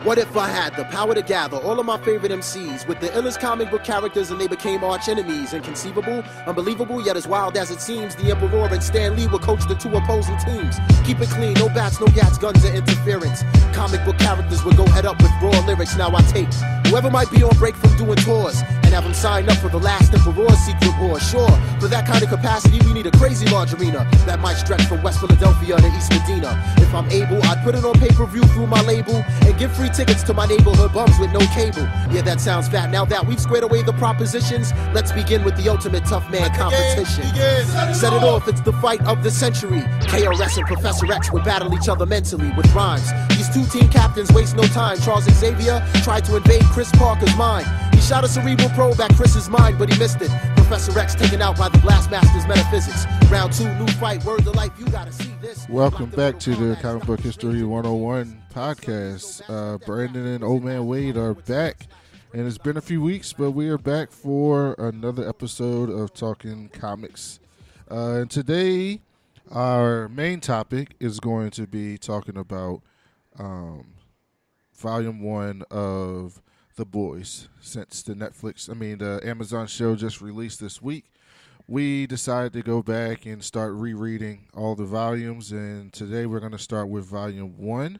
What if I had the power to gather all of my favorite MCs with the illest comic book characters and they became arch enemies? Inconceivable, unbelievable, yet as wild as it seems, the Emperor and Stan Lee would coach the two opposing teams. Keep it clean, no bats, no gats, guns, or interference. Comic book characters would go head up with raw lyrics. Now I take whoever might be on break from doing tours and have them sign up for the last Emperor's secret war. Sure, for that kind of capacity, we need a crazy large arena that might stretch from West Philadelphia to East Medina. If I'm able, I'd put it on pay-per-view through my label and give free tickets to my neighborhood bums with no cable. Yeah, that sounds fat. Now that we've squared away the propositions, let's begin with the ultimate tough man competition. Set it off, it's the fight of the century. KRS and Professor X would battle each other mentally with rhymes. These two team captains waste no time. Charles Xavier tried to invade Chris Parker's mind. He shot a cerebral probe at Chris's mind, but he missed it. Professor X taken out by the Blastmaster's metaphysics. Round 2, new fight, word to life, you gotta see this. Welcome back to the Comic Book History 101 podcast. Brandon and Old Man Wade are back, and it's been a few weeks, but we are back for another episode of Talking Comics. And today, our main topic is going to be talking about Volume 1 of The Boys. Since the Amazon show just released this week, we decided to go back and start rereading all the volumes, and today we're going to start with Volume 1.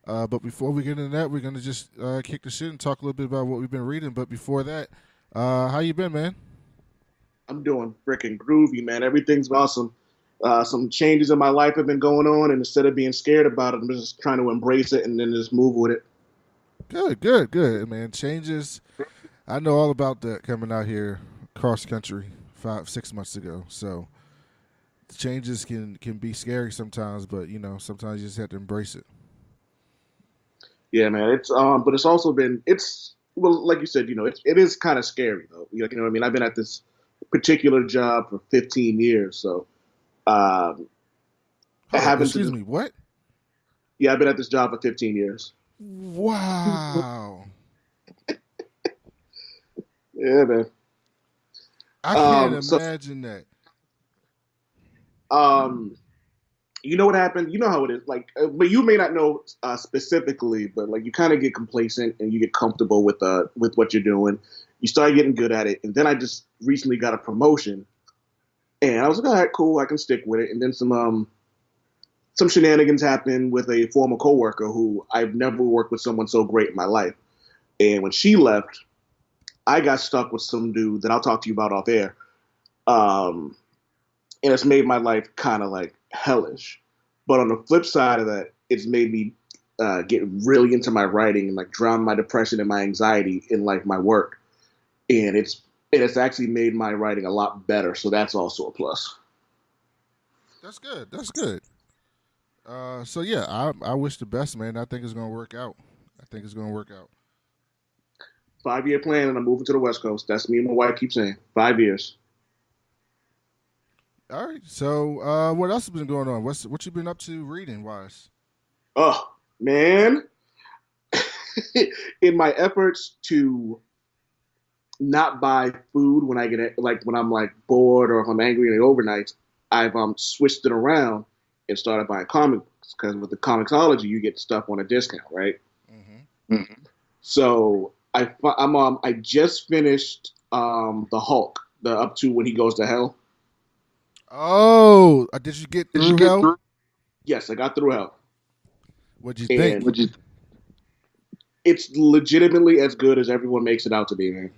But before we get into that, we're going to just kick the shit and talk a little bit about what we've been reading. But before that, how you been, man? I'm doing freaking groovy, man. Everything's awesome. Some changes in my life have been going on, and instead of being scared about it, I'm just trying to embrace it and then just move with it. Good, man. Changes. I know all about that coming out here cross country 5-6 months ago. So changes can be scary sometimes, but sometimes you just have to embrace it. Yeah, man. It's but it's also been like you said, it is kind of scary though. You know what I mean? I've been at this particular job for 15 years, so excuse me, what? Yeah, I've been at this job for 15 years. Wow. Yeah, man. I can't imagine that. You know what happened? You know how it is. Like, but you may not know specifically, but like you kind of get complacent and you get comfortable with what you're doing. You start getting good at it, and then I just recently got a promotion, and I was like, all right, cool, I can stick with it. And then some shenanigans happened with a former coworker who I've never worked with someone so great in my life. And when she left, I got stuck with some dude that I'll talk to you about off air. And it's made my life kind of like hellish. But on the flip side of that, it's made me get really into my writing and like drown my depression and my anxiety in like my work. And it's actually made my writing a lot better. So that's also a plus. That's good. So yeah, I wish the best, man. I think it's gonna work out. 5-year plan, and I'm moving to the West Coast. That's me and my wife keep saying. 5 years. All right. So what else has been going on? What you been up to reading wise? Oh man, in my efforts to not buy food when I get when I'm like bored or if I'm angry in the overnights, I've switched it around and started buying comic books, because with the Comixology you get stuff on a discount, right? Mm-hmm. Mm-hmm. So I just finished the Hulk, the up to when he goes to hell. Oh, did you get through hell? Yes, I got through hell. What'd you think? It's legitimately as good as everyone makes it out to be, man.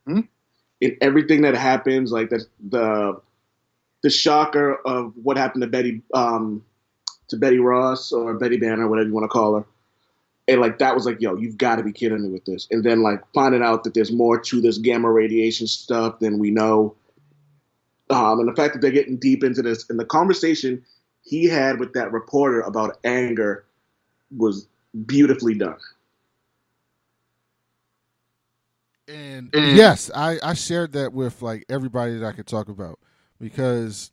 Mm-hmm. In everything that happens, like the shocker of what happened to Betty Ross or Betty Banner, whatever you want to call her. And like that was like, yo, you've got to be kidding me with this. And then like finding out that there's more to this gamma radiation stuff than we know. And the fact that they're getting deep into this, and the conversation he had with that reporter about anger was beautifully done. And yes, I shared that with like everybody that I could talk about, because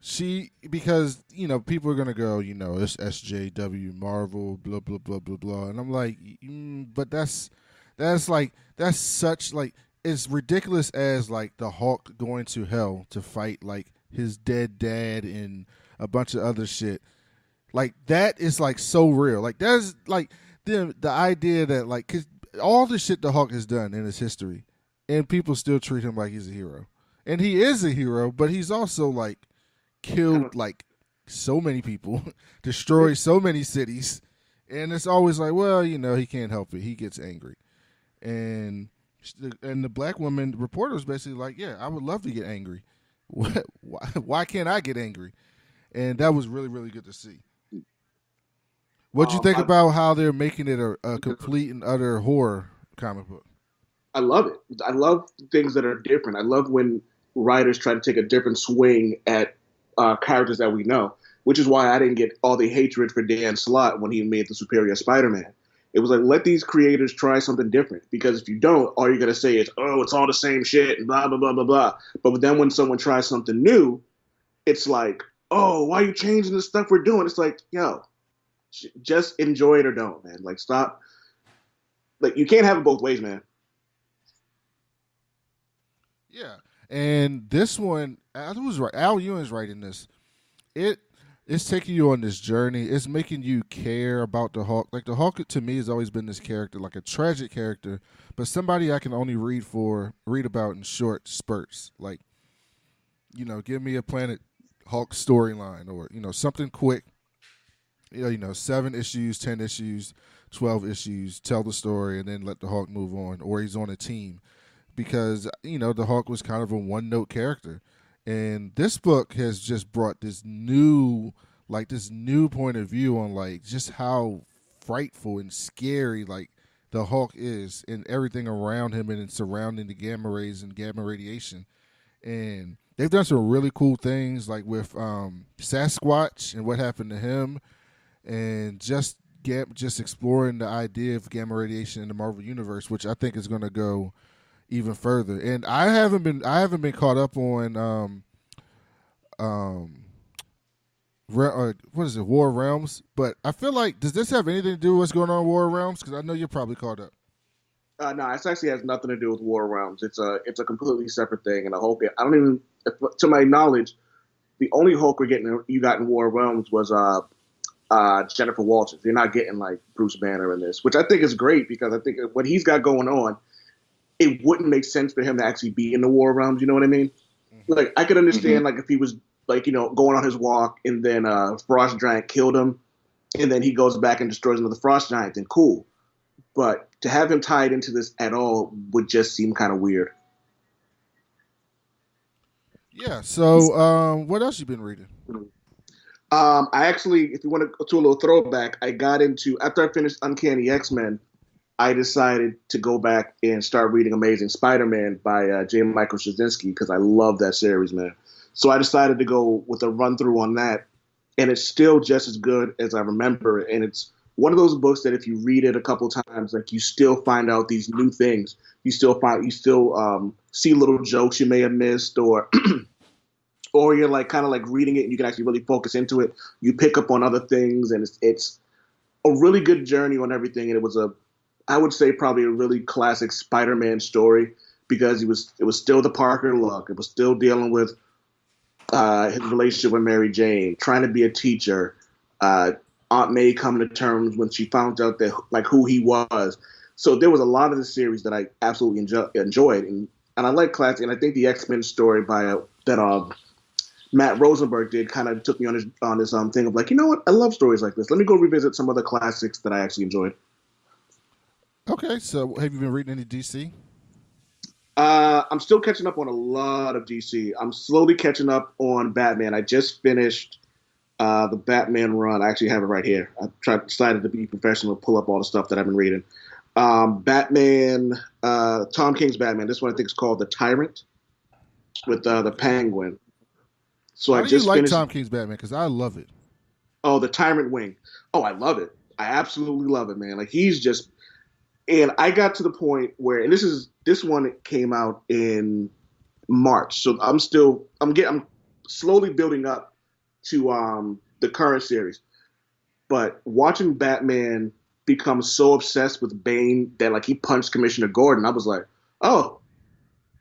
people are gonna go, it's SJW Marvel, blah blah blah blah blah, and I'm like, but that's such like, it's ridiculous as like the Hulk going to hell to fight like his dead dad and a bunch of other shit. Like that is like so real. Like the idea that like, 'cause all the shit the Hulk has done in his history, and people still treat him like he's a hero, and he is a hero, but he's also like killed like so many people, destroyed so many cities, and it's always like, well, he can't help it. He gets angry, and the black woman reporter was basically like, yeah, I would love to get angry. Why can't I get angry? And that was really, really good to see. What'd you think about how they're making it a complete and utter horror comic book? I love it. I love things that are different. I love when writers try to take a different swing at characters that we know, which is why I didn't get all the hatred for Dan Slott when he made the Superior Spider-Man. It was like, let these creators try something different, because if you don't, all you're going to say is, oh, it's all the same shit and blah, blah, blah, blah, blah. But then when someone tries something new, it's like, oh, why are you changing the stuff we're doing? It's like, yo, just enjoy it or don't, man. Like, stop. Like, you can't have it both ways, man. Yeah. And this one, I was right. Al Ewing's writing this. It's taking you on this journey. It's making you care about the Hulk. Like, the Hulk to me has always been this character, like a tragic character, but somebody I can only read about in short spurts. Like, give me a Planet Hulk storyline, or something quick. 7 issues, 10 issues, 12 issues. Tell the story and then let the Hulk move on, or he's on a team, because the Hulk was kind of a one-note character. And this book has just brought this new point of view on like just how frightful and scary like the Hulk is, and everything around him and surrounding the gamma rays and gamma radiation. And they've done some really cool things, like with Sasquatch and what happened to him, and just exploring the idea of gamma radiation in the Marvel Universe, which I think is going to go even further. And I haven't been caught up on what is it, War Realms? But I feel like, does this have anything to do with what's going on in War Realms? Because I know you're probably caught up. No, it actually has nothing to do with War Realms. It's a completely separate thing, and I don't even, to my knowledge, the only Hulk you got in War Realms was Jennifer Walters. You're not getting like Bruce Banner in this, which I think is great, because I think what he's got going on, it wouldn't make sense for him to actually be in the War Realms. You know what I mean? Mm-hmm. Like, I could understand like if he was like, going on his walk and then Frost Giant killed him, and then he goes back and destroys another Frost Giant, then cool. But to have him tied into this at all would just seem kind of weird. Yeah. So, what else you been reading? I actually, if you want to go to a little throwback, I got into, after I finished Uncanny X-Men, I decided to go back and start reading Amazing Spider-Man by J. Michael Straczynski, because I love that series, man. So I decided to go with a run-through on that, and it's still just as good as I remember it. And it's one of those books that if you read it a couple times, like, you still find out these new things. You still see little jokes you may have missed, or or you're like kind of like reading it and you can actually really focus into it. You pick up on other things, and it's a really good journey on everything. And it was I would say probably a really classic Spider-Man story, because it was still the Parker look. It was still dealing with his relationship with Mary Jane, trying to be a teacher, Aunt May coming to terms when she found out that like who he was. So there was a lot of the series that I absolutely enjoyed, and I like classic. And I think the X-Men story that Matt Rosenberg did kind of took me on this thing of like, you know what, I love stories like this. Let me go revisit some of the classics that I actually enjoyed. Okay, so have you been reading any DC? I'm still catching up on a lot of DC. I'm slowly catching up on Batman. I just finished the Batman run. I actually have it right here. I decided to be professional and pull up all the stuff that I've been reading. Batman, Tom King's Batman. This one I think is called The Tyrant, with the Penguin. So How I do just you like finished. Tom King's Batman? Because I love it. Oh, The Tyrant Wing. Oh, I love it. I absolutely love it, man. Like, he's just. And I got to the point where, and this one came out in March, so I'm slowly building up to the current series. But watching Batman become so obsessed with Bane that like he punched Commissioner Gordon, I was like, oh,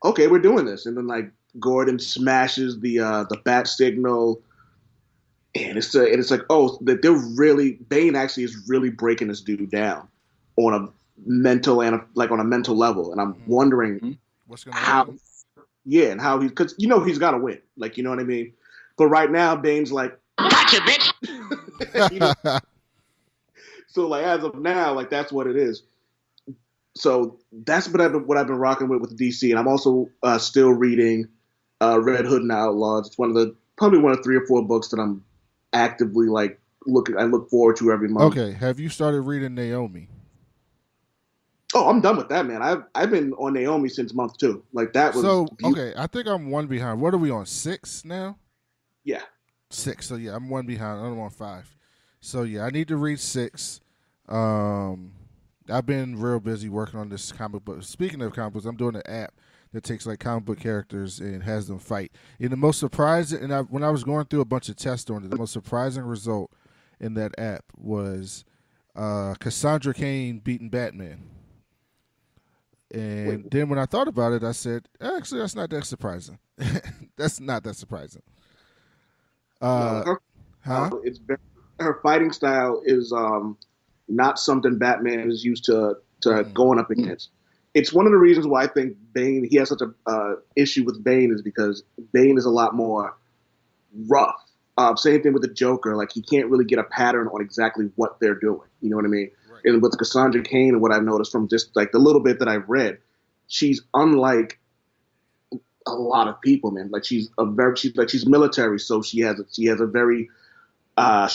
okay, we're doing this. And then like Gordon smashes the bat signal, and it's like, oh, that Bane actually is really breaking this dude down. on a mental and on a mental level, and I'm wondering what's going to how, happen. yeah, and how because he's got to win, like, you know what I mean. But right now, Bane's like, gotcha, bitch. You know? So like as of now, like that's what it is. So that's what I've been rocking with DC, and I'm also still reading Red Hood and Outlaws. It's probably one of 3 or 4 books that I'm actively like I look forward to every month. Okay, have you started reading Naomi? Oh, I'm done with that, man. I've been on Naomi since month 2. Like that was So beautiful. okay. I think I'm one behind. What are we on, 6 now? Yeah. 6. So yeah, I'm one behind. I'm on 5. So yeah, I need to read 6. I've been real busy working on this comic book. Speaking of comic books, I'm doing an app that takes like comic book characters and has them fight. And the most surprising, when I was going through a bunch of tests on it, the most surprising result in that app was Cassandra Cain beating Batman. And then when I thought about it, I said, actually, that's not that surprising. That's not that surprising. It's her fighting style is not something Batman is used to going up against. It's one of the reasons why I think Bane, he has such a issue with Bane, is because Bane is a lot more rough. Same thing with the Joker. Like, he can't really get a pattern on exactly what they're doing. You know what I mean? Right. And with Cassandra Cain, and what I've noticed from just like the little bit that I've read, she's unlike a lot of people, man. Like, she's military, so she has a very I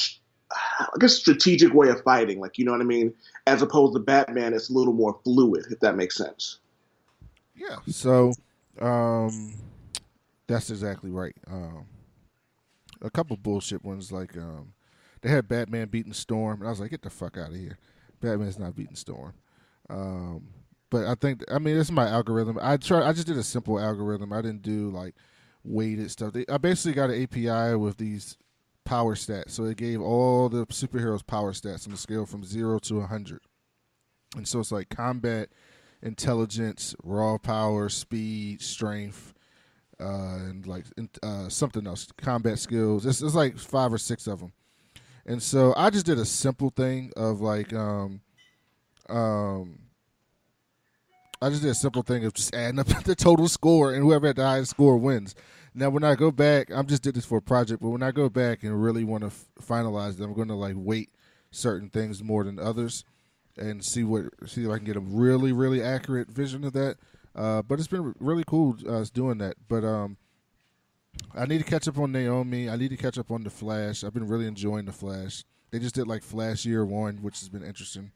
guess strategic way of fighting, like, you know what I mean? As opposed to Batman, it's a little more fluid, if that makes sense. Yeah. So, that's exactly right. A couple bullshit ones, like they had Batman beating Storm, and I was like, get the fuck out of here. Batman's not beating Storm. But I mean, it's my algorithm. I just did a simple algorithm. I didn't do like weighted stuff. I basically got an API with these power stats. So it gave all the superheroes power stats on a scale from 0 to 100. And so it's like combat, intelligence, raw power, speed, strength, and like something else, combat skills. It's like 5 or 6 of them. And so I just did a simple thing of like I just did a simple thing of just adding up the total score, and whoever had the highest score wins. Now, when I go back, I just did this for a project, but when I go back and really want to finalize them, I'm going to like weight certain things more than others, and see if I can get a really, really accurate vision of that. But it's been really cool doing that. But I need to catch up on Naomi. I need to catch up on The Flash. I've been really enjoying The Flash. They just did like Flash Year 1, which has been interesting.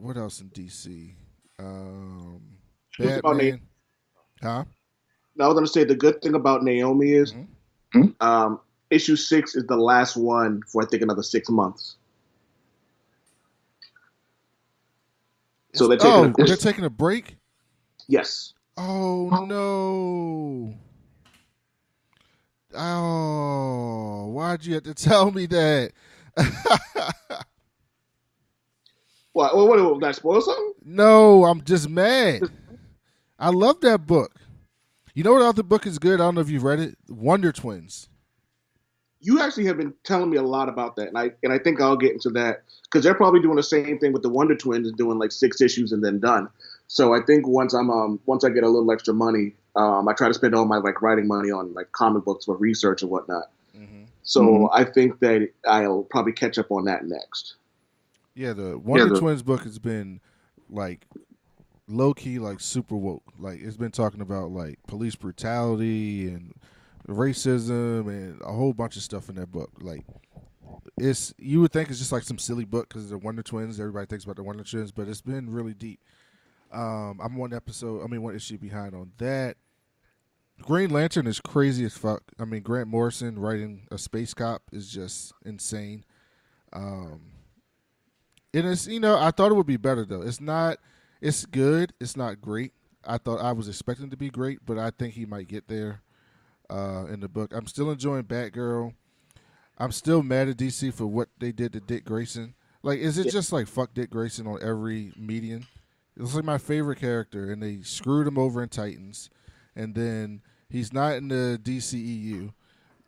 What else in DC? Batman. Huh? Now, I was going to say the good thing about Naomi is issue 6 is the last one for, I think, another 6 months. So they're taking a break? Yes. Oh, no. Oh, why'd you have to tell me that? What, did I spoil something? No, I'm just mad. I love that book. You know what other book is good? I don't know if you've read it. Wonder Twins. You actually have been telling me a lot about that, and I think I'll get into that because they're probably doing the same thing with the Wonder Twins, doing like 6 issues and then done. So I think once I get a little extra money, I try to spend all my like writing money on like comic books for research and whatnot. Mm-hmm. So I think that I'll probably catch up on that next. Yeah, the Wonder Twins book has been like low key, like super woke. Like, it's been talking about like police brutality and racism and a whole bunch of stuff in that book. Like, you would think it's just like some silly book because they're Wonder Twins. Everybody thinks about the Wonder Twins, but it's been really deep. I'm one issue behind on that. Green Lantern is crazy as fuck. I mean, Grant Morrison writing a space cop is just insane. It is, I thought it would be better though. It's not. It's good. It's not great. I was expecting it to be great, but I think he might get there in the book. I'm still enjoying Batgirl. I'm still mad at DC for what they did to Dick Grayson. Like, is it just like fuck Dick Grayson on every median? It's like my favorite character, and they screwed him over in Titans, and then he's not in the DCEU.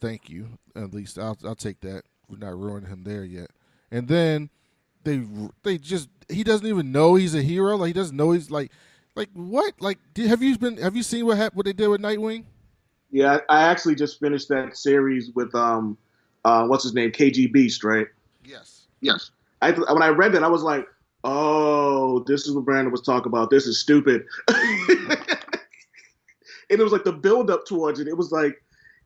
Thank you. At least I'll take that. We're not ruining him there yet. and then they just he doesn't even know he's a hero. Like he doesn't know he's like what? Like have you seen what they did with Nightwing? Yeah, I actually just finished that series with what's his name, KG Beast, right? Yes. Yes. When I read that, I was like, oh, this is what Brandon was talking about. This is stupid. And it was like the build up towards it. It was like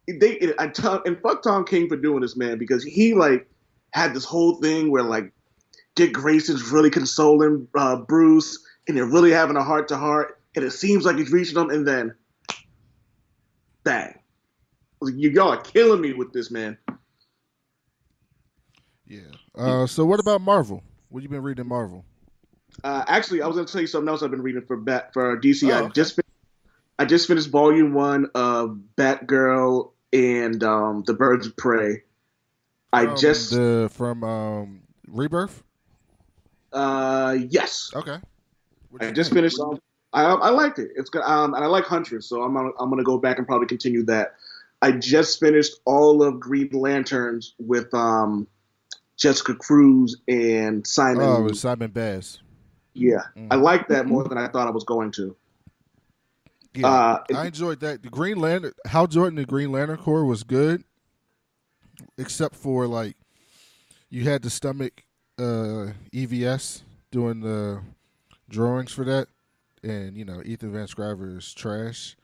and fuck Tom King for doing this, man, because he like had this whole thing where like Dick Grayson's really consoling Bruce, and they're really having a heart to heart, and it seems like he's reaching them, and then bang. Y'all are killing me with this, man. Yeah. So what about Marvel? What you been reading in Marvel? Actually, I was going to tell you something else I've been reading for DC. Oh, okay. I just finished Volume 1 of Batgirl and the Birds of Prey. From Rebirth. Yes. Okay. I just finished. I liked it. It's good. And I like Huntress, so I'm gonna go back and probably continue that. I just finished all of Green Lanterns with Jessica Cruz and Simon. Oh, with Simon Bass. Yeah, I liked that more than I thought I was going to. Yeah, I enjoyed that. The Green Lantern, Hal Jordan, the Green Lantern Corps was good, except for like you had to stomach EVS doing the drawings for that, and Ethan Van Sciver is trash.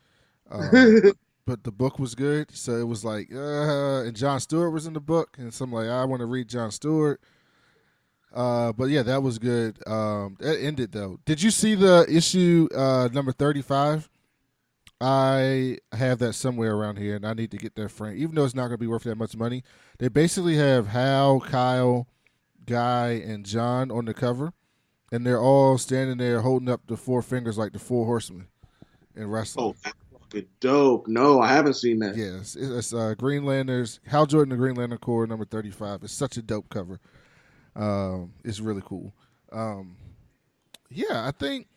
But the book was good, so it was like, and Jon Stewart was in the book, and so I'm like, I want to read Jon Stewart. But yeah, that was good. That ended though. Did you see the issue number 35? I have that somewhere around here, and I need to get that frame. Even though it's not going to be worth that much money, they basically have Hal, Kyle, Guy, and John on the cover, and they're all standing there holding up the four fingers like the Four Horsemen in wrestling. Oh, that's fucking dope. No, I haven't seen that. Yes, it's Green Lanterns, Hal Jordan, the Green Lantern Corps, number 35. It's such a dope cover. It's really cool. Yeah, I think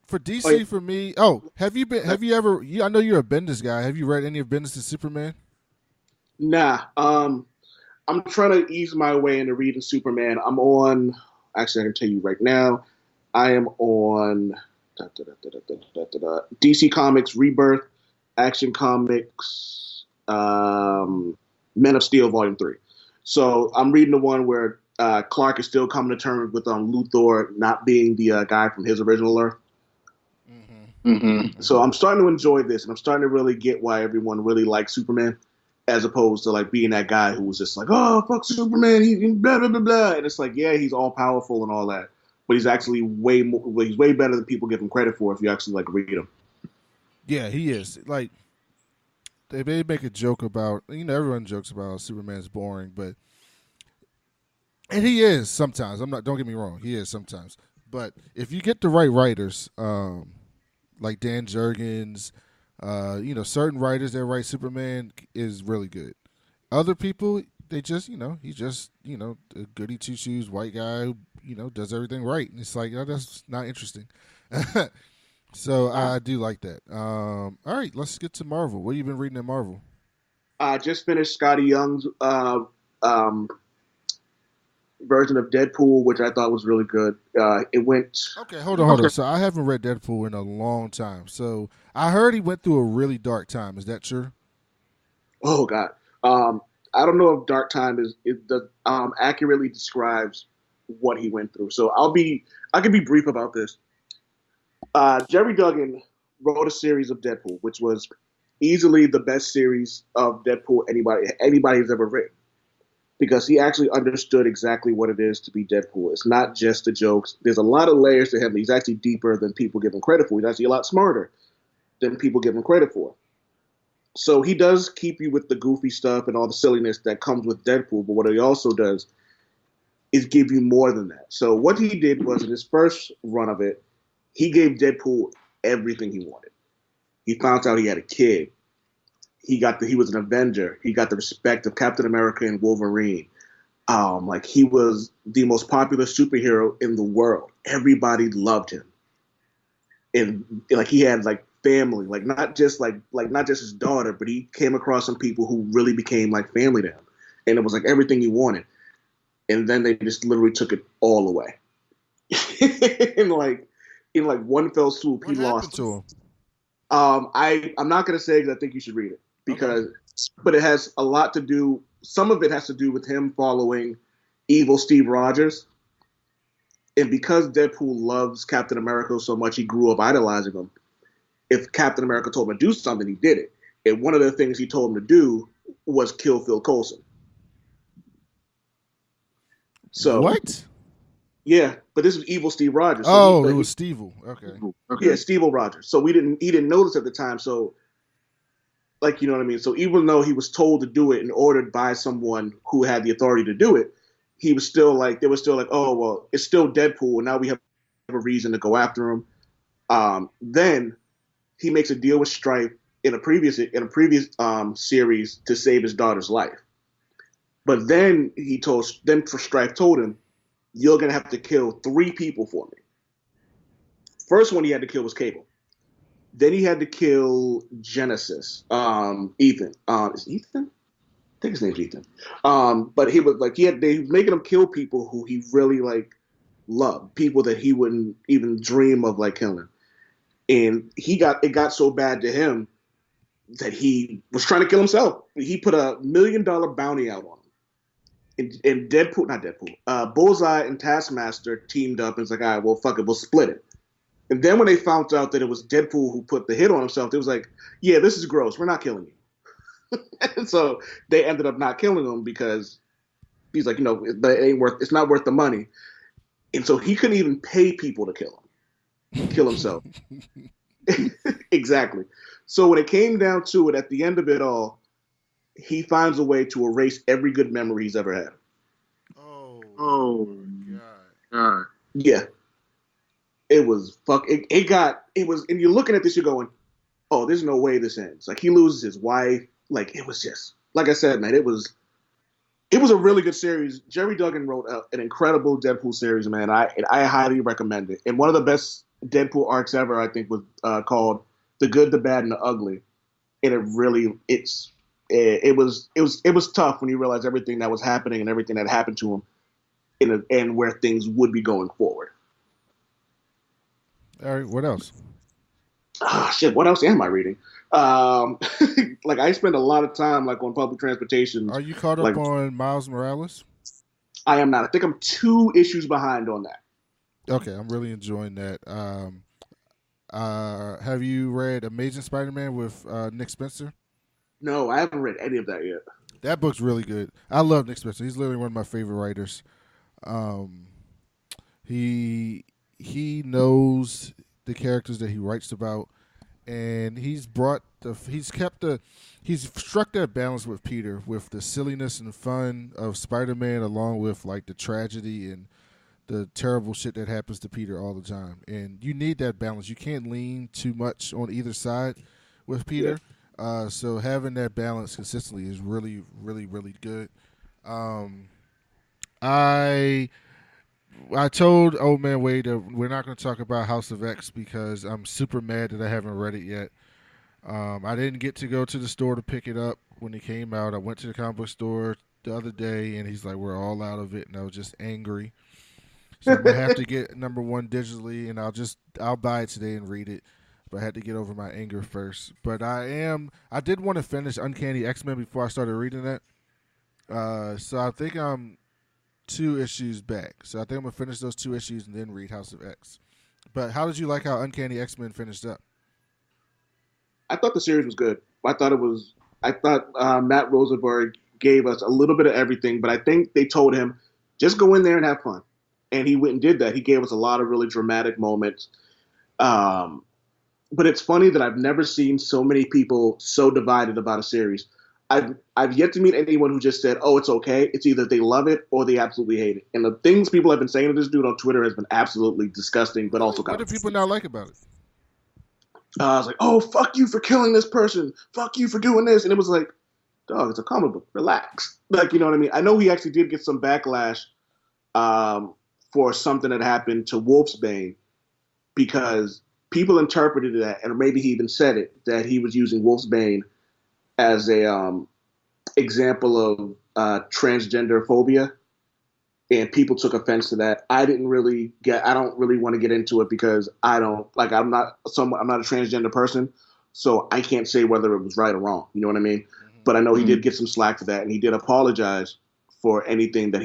for DC, for me. Oh, have you ever? I know you're a Bendis guy. Have you read any of Bendis' Superman? Nah. I'm trying to ease my way into reading Superman. I'm on. Actually, I can tell you right now. I am on DC Comics Rebirth, Action Comics, Men of Steel Volume 3. So I'm reading the one where Clark is still coming to terms with Luthor not being the guy from his original Earth. So I'm starting to enjoy this, and I'm starting to really get why everyone really likes Superman, as opposed to like being that guy who was just like, oh, fuck Superman, he's blah, blah, blah, blah. And it's like, yeah, he's all powerful and all that, but he's actually way better than people give him credit for if you actually like read him. Yeah, he is. Like, they make a joke about, everyone jokes about Superman's boring, and he is sometimes. Don't get me wrong, he is sometimes. But if you get the right writers, like Dan Jurgens, certain writers that write Superman is really good. Other people, they just, he's just, a goody two shoes white guy who, does everything right. And it's like, that's not interesting. So I do like that. All right, let's get to Marvel. What have you been reading in Marvel? I just finished Scotty Young's version of Deadpool, which I thought was really good. It went. Okay, hold on. So I haven't read Deadpool in a long time. So I heard he went through a really dark time. Is that true? Oh God, I don't know if dark time accurately describes what he went through. So I can be brief about this. Jerry Duggan wrote a series of Deadpool, which was easily the best series of Deadpool anybody's ever written, because he actually understood exactly what it is to be Deadpool. It's not just the jokes. There's a lot of layers to him. He's actually deeper than people give him credit for. He's actually a lot smarter than people give him credit for. So he does keep you with the goofy stuff and all the silliness that comes with Deadpool, but what he also does is give you more than that. So what he did was, in his first run of it, he gave Deadpool everything he wanted. He found out he had a kid. He was an Avenger. He got the respect of Captain America and Wolverine. Like, he was the most popular superhero in the world. Everybody loved him. And like, he had like family, like not just his daughter, but he came across some people who really became like family to him. And it was like everything he wanted. and then they just literally took it all away. in like in like one fell swoop, What he happened lost. to him? I'm not gonna say because I think you should read it because, but it has a lot to do. Some of it has to do with him following evil Steve Rogers, and because Deadpool loves Captain America so much, he grew up idolizing him. If Captain America told him to do something, he did it. And one of the things he told him to do was kill Phil Coulson. So What? Yeah, but this was evil Steve Rogers. So it was Steve. Okay. Yeah, Steve Rogers. So he didn't notice at the time. So, like, you know what I mean? So even though he was told to do it and ordered by someone who had the authority to do it, they were still like, oh, well, it's still Deadpool. And now we have a reason to go after him. Then he makes a deal with Stripe in a previous series to save his daughter's life. But then Stripe told him, you're going to have to kill 3 people for me. First one he had to kill was Cable. Then he had to kill Genesis, Ethan. Is it Ethan? I think his name's Ethan. But he was like, they was making him kill people who he really like loved, people that he wouldn't even dream of like killing. And it got so bad to him that he was trying to kill himself. He put $1 million bounty out on him. And Bullseye and Taskmaster teamed up and was like, all right, well, fuck it, we'll split it. And then when they found out that it was Deadpool who put the hit on himself, it was like, yeah, this is gross. We're not killing you. And so they ended up not killing him because he's like, it's not worth the money. And so he couldn't even pay people to kill himself. Exactly. So when it came down to it, at the end of it all, he finds a way to erase every good memory he's ever had. Oh my God. Yeah. It was and you're looking at this, you're going, oh, there's no way this ends. Like, he loses his wife. Like, it was just, like I said, man, it was a really good series. Jerry Duggan wrote an incredible Deadpool series, man. I highly recommend it. And one of the best Deadpool arcs ever, I think, was called The Good, the Bad, and the Ugly. And it was tough when you realize everything that was happening and everything that happened to him and where things would be going forward. All right, what else? Shit, what else am I reading? Like, I spend a lot of time like on public transportation. Are you caught up on Miles Morales? I am not. I think I'm 2 issues behind on that. Okay, I'm really enjoying that. Have you read Amazing Spider-Man with Nick Spencer? No, I haven't read any of that yet. That book's really good. I love Nick Spencer. He's literally one of my favorite writers. He knows the characters that he writes about, and he's struck that balance with Peter, with the silliness and fun of Spider-Man, along with like the tragedy and the terrible shit that happens to Peter all the time. And you need that balance. You can't lean too much on either side with Peter. Yeah. So having that balance consistently is really, really, really good. I told Old Man Wade that we're not going to talk about House of X because I'm super mad that I haven't read it yet. I didn't get to go to the store to pick it up when it came out. I went to the comic book store the other day, and he's like, we're all out of it, and I was just angry. So I'm going to have to get number 1 digitally, and I'll buy it today and read it. But I had to get over my anger first. But I did want to finish Uncanny X-Men before I started reading that. So I think I'm 2 issues back. So I think I'm going to finish those 2 issues and then read House of X. But how did you like how Uncanny X-Men finished up? I thought the series was good. I thought Matt Rosenberg gave us a little bit of everything, but I think they told him, just go in there and have fun. And he went and did that. He gave us a lot of really dramatic moments. But it's funny that I've never seen so many people so divided about a series. I've yet to meet anyone who just said, oh, it's okay. It's either they love it or they absolutely hate it. And the things people have been saying to this dude on Twitter has been absolutely disgusting, but also kind of... What do people not like about it? I was like, oh, fuck you for killing this person. Fuck you for doing this. And it was like, dog, it's a comic book. Relax. Like, you know what I mean? I know he actually did get some backlash for something that happened to Wolfsbane because people interpreted that, and maybe he even said it, that he was using Wolfsbane as a example of transgender phobia. and people took offense to that. I didn't really get. I don't really want to get into it because I don't like. I'm not a transgender person, so I can't say whether it was right or wrong. You know what I mean? Hmm. But I know he did get some slack for that, and he did apologize for anything that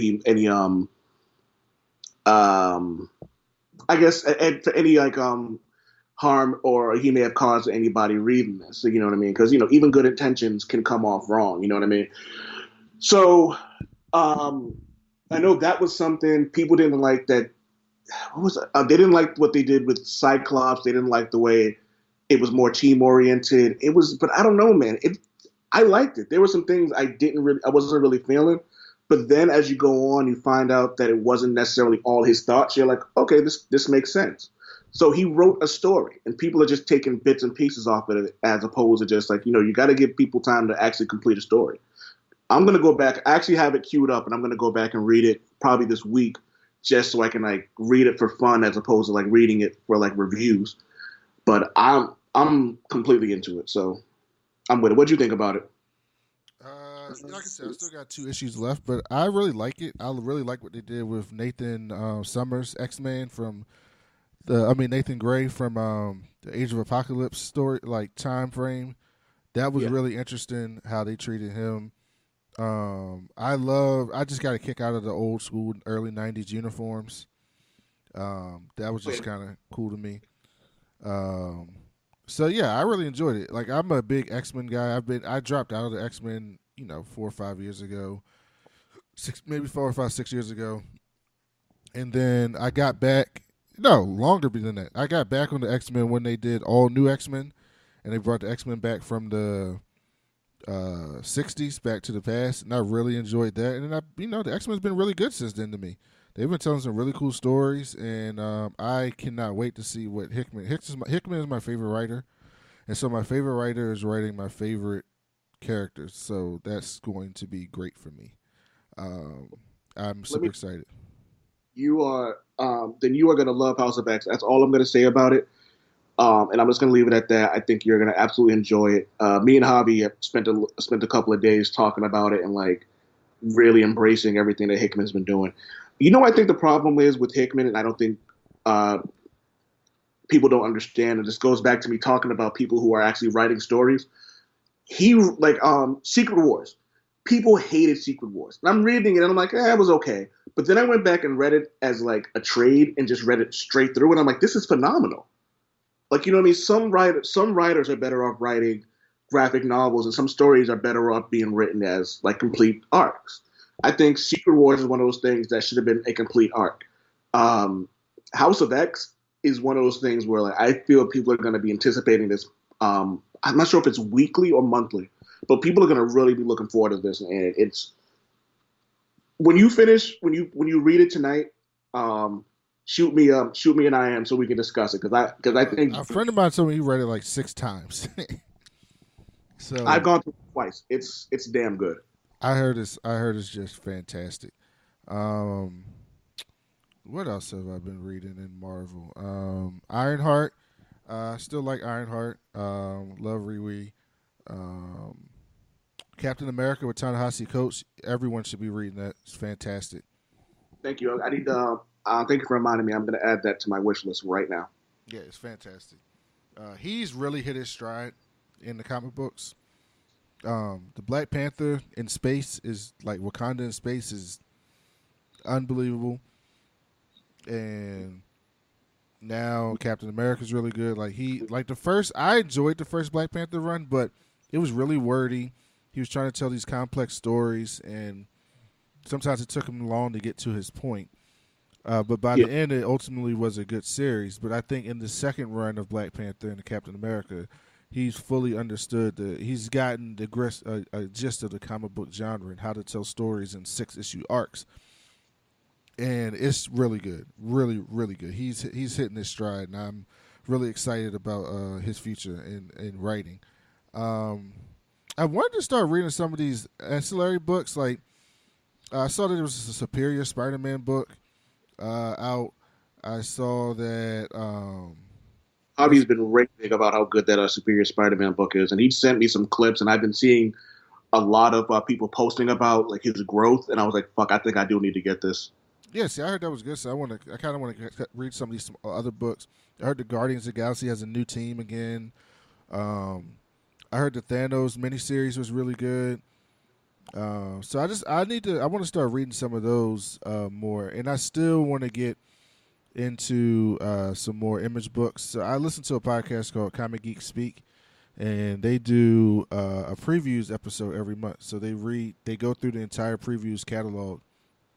um I guess and for any harm or he may have caused anybody reading this. So, you know what I mean? Because even good intentions can come off wrong. You know what I mean? So um, I know that was something people didn't like. That what was it? They didn't like what they did with Cyclops. They didn't like the way it was more team oriented. It was, but I don't know, man. I liked it. There were some things I wasn't really feeling. But then as you go on, you find out that it wasn't necessarily all his thoughts. You're like, okay, this makes sense. So he wrote a story, and people are just taking bits and pieces off of it as opposed to just like, you got to give people time to actually complete a story. I'm going to go back. I actually have it queued up, and I'm going to go back and read it probably this week just so I can like read it for fun as opposed to like reading it for like reviews. But I'm completely into it, so I'm with it. What do you think about it? Like I said, I still got 2 issues left, but I really like it. I really like what they did with Nathan Summers, X-Man from Nathan Gray from the Age of Apocalypse story, like time frame. That was Yeah. really interesting how they treated him. I just got a kick out of the old school early '90s uniforms. That was just kind of cool to me. Um, so yeah, I really enjoyed it. Like I'm a big X-Men guy. I dropped out of the X-Men, 4 or 5 years ago, maybe 4 or 5, 6 years ago, and then I got back. No, longer than that. I got back on the X-Men when they did all new X-Men, and they brought the X-Men back from the '60s back to the past, and I really enjoyed that. And then the X-Men's been really good since then to me. They've been telling some really cool stories, and I cannot wait to see what Hickman is my favorite writer, and so my favorite writer is writing my favorite characters. So that's going to be great for me. Um, I'm super excited. You are then you are going to love House of X. That's all I'm going to say about it. And I'm just going to leave it at that. I think you're going to absolutely enjoy it. Me and Javi have spent a couple of days talking about it and like really embracing everything that Hickman's been doing. I think the problem is with Hickman, and I don't think uh, people don't understand. And this goes back to me talking about people who are actually writing stories. He like Secret Wars. People hated Secret Wars. And I'm reading it and I'm like, it was okay. But then I went back and read it as like a trade and just read it straight through, and I'm like, this is phenomenal. Like, you know what I mean? Some writers are better off writing graphic novels, and some stories are better off being written as like complete arcs. I think Secret Wars is one of those things that should have been a complete arc. Um, House of X is one of those things where like I feel people are going to be anticipating this. I'm not sure if it's weekly or monthly, but people are going to really be looking forward to this. And it's when you finish when you read it tonight. Shoot me an IM so we can discuss it because I think A friend of mine told me he read it like 6 times. So I've gone through it twice. It's damn good. I heard it's just fantastic. Um, what else have I been reading in Marvel? Ironheart. I still like Ironheart. Love Riri. Um, Captain America with Ta-Nehisi Coates. Everyone should be reading that. It's fantastic. Thank you. I need to. Thank you for reminding me. I'm going to add that to my wish list right now. Yeah, it's fantastic. He's really hit his stride in the comic books. The Black Panther in space is like Wakanda in space is unbelievable, and now Captain America is really good. I enjoyed the first Black Panther run, but it was really wordy. He was trying to tell these complex stories, and sometimes it took him long to get to his point. But by the end, it ultimately was a good series. But I think in the second run of Black Panther and the Captain America, he's fully understood he's gotten the gist of the comic book genre and how to tell stories in 6-issue arcs. And it's really good, really, really good. He's hitting his stride, and I'm really excited about his future in writing. I wanted to start reading some of these ancillary books. Like I saw that there was a Superior Spider-Man book out. I saw that. Javi's been raving about how good that Superior Spider-Man book is, and he sent me some clips, and I've been seeing a lot of people posting about like his growth, and I was like, "Fuck, I think I do need to get this." Yeah, see, I heard that was good. So I kind of want to read some of these other books. I heard the Guardians of the Galaxy has a new team again. Um, I heard the Thanos miniseries was really good. So I want to start reading some of those more, and I still want to get into some more image books. So I listen to a podcast called Comic Geek Speak, and they do a previews episode every month. So they go through the entire previews catalog,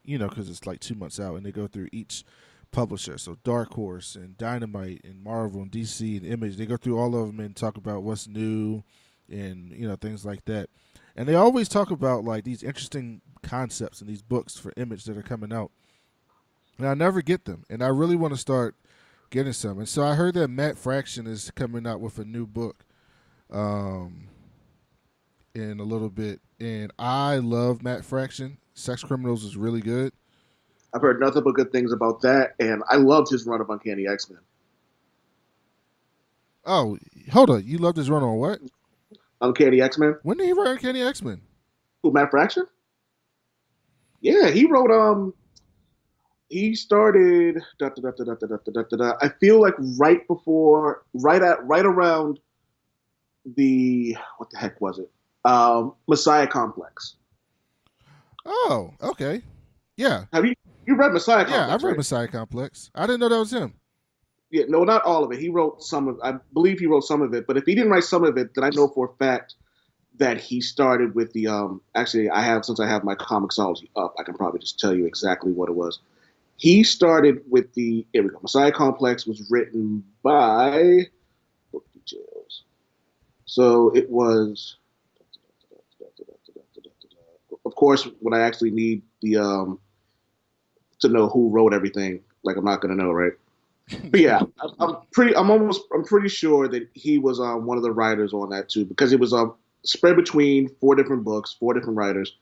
because it's like 2 months out, and they go through each publisher. So Dark Horse and Dynamite and Marvel and DC and Image, they go through all of them and talk about what's new and things like that. And they always talk about like these interesting concepts in these books for Image that are coming out. And I never get them, and I really want to start getting some. And so I heard that Matt Fraction is coming out with a new book in a little bit, and I love Matt Fraction. Sex Criminals is really good. I've heard nothing but good things about that, and I loved his run of Uncanny X-Men. Oh, hold on. You loved his run on what? Uncanny X-Men. When did he write Uncanny X-Men? Who, Matt Fraction? Yeah, he wrote. He started. I feel like right around the what the heck was it? Messiah Complex. Oh, okay. Yeah. Have you read Messiah Complex? Yeah, I've read right? Messiah Complex. I didn't know that was him. Yeah, no, not all of it. He wrote some of. I believe he wrote some of it. But if he didn't write some of it, then I know for a fact that he started with the. Actually, since I have my Comixology up, I can probably just tell you exactly what it was. He started with the. Here we go. Messiah Complex was written by. Book details. So it was. Of course, when I actually need the to know who wrote everything, like I'm not gonna know, right? But yeah, I'm pretty sure that he was one of the writers on that too, because it was spread between 4 different books, 4 different writers.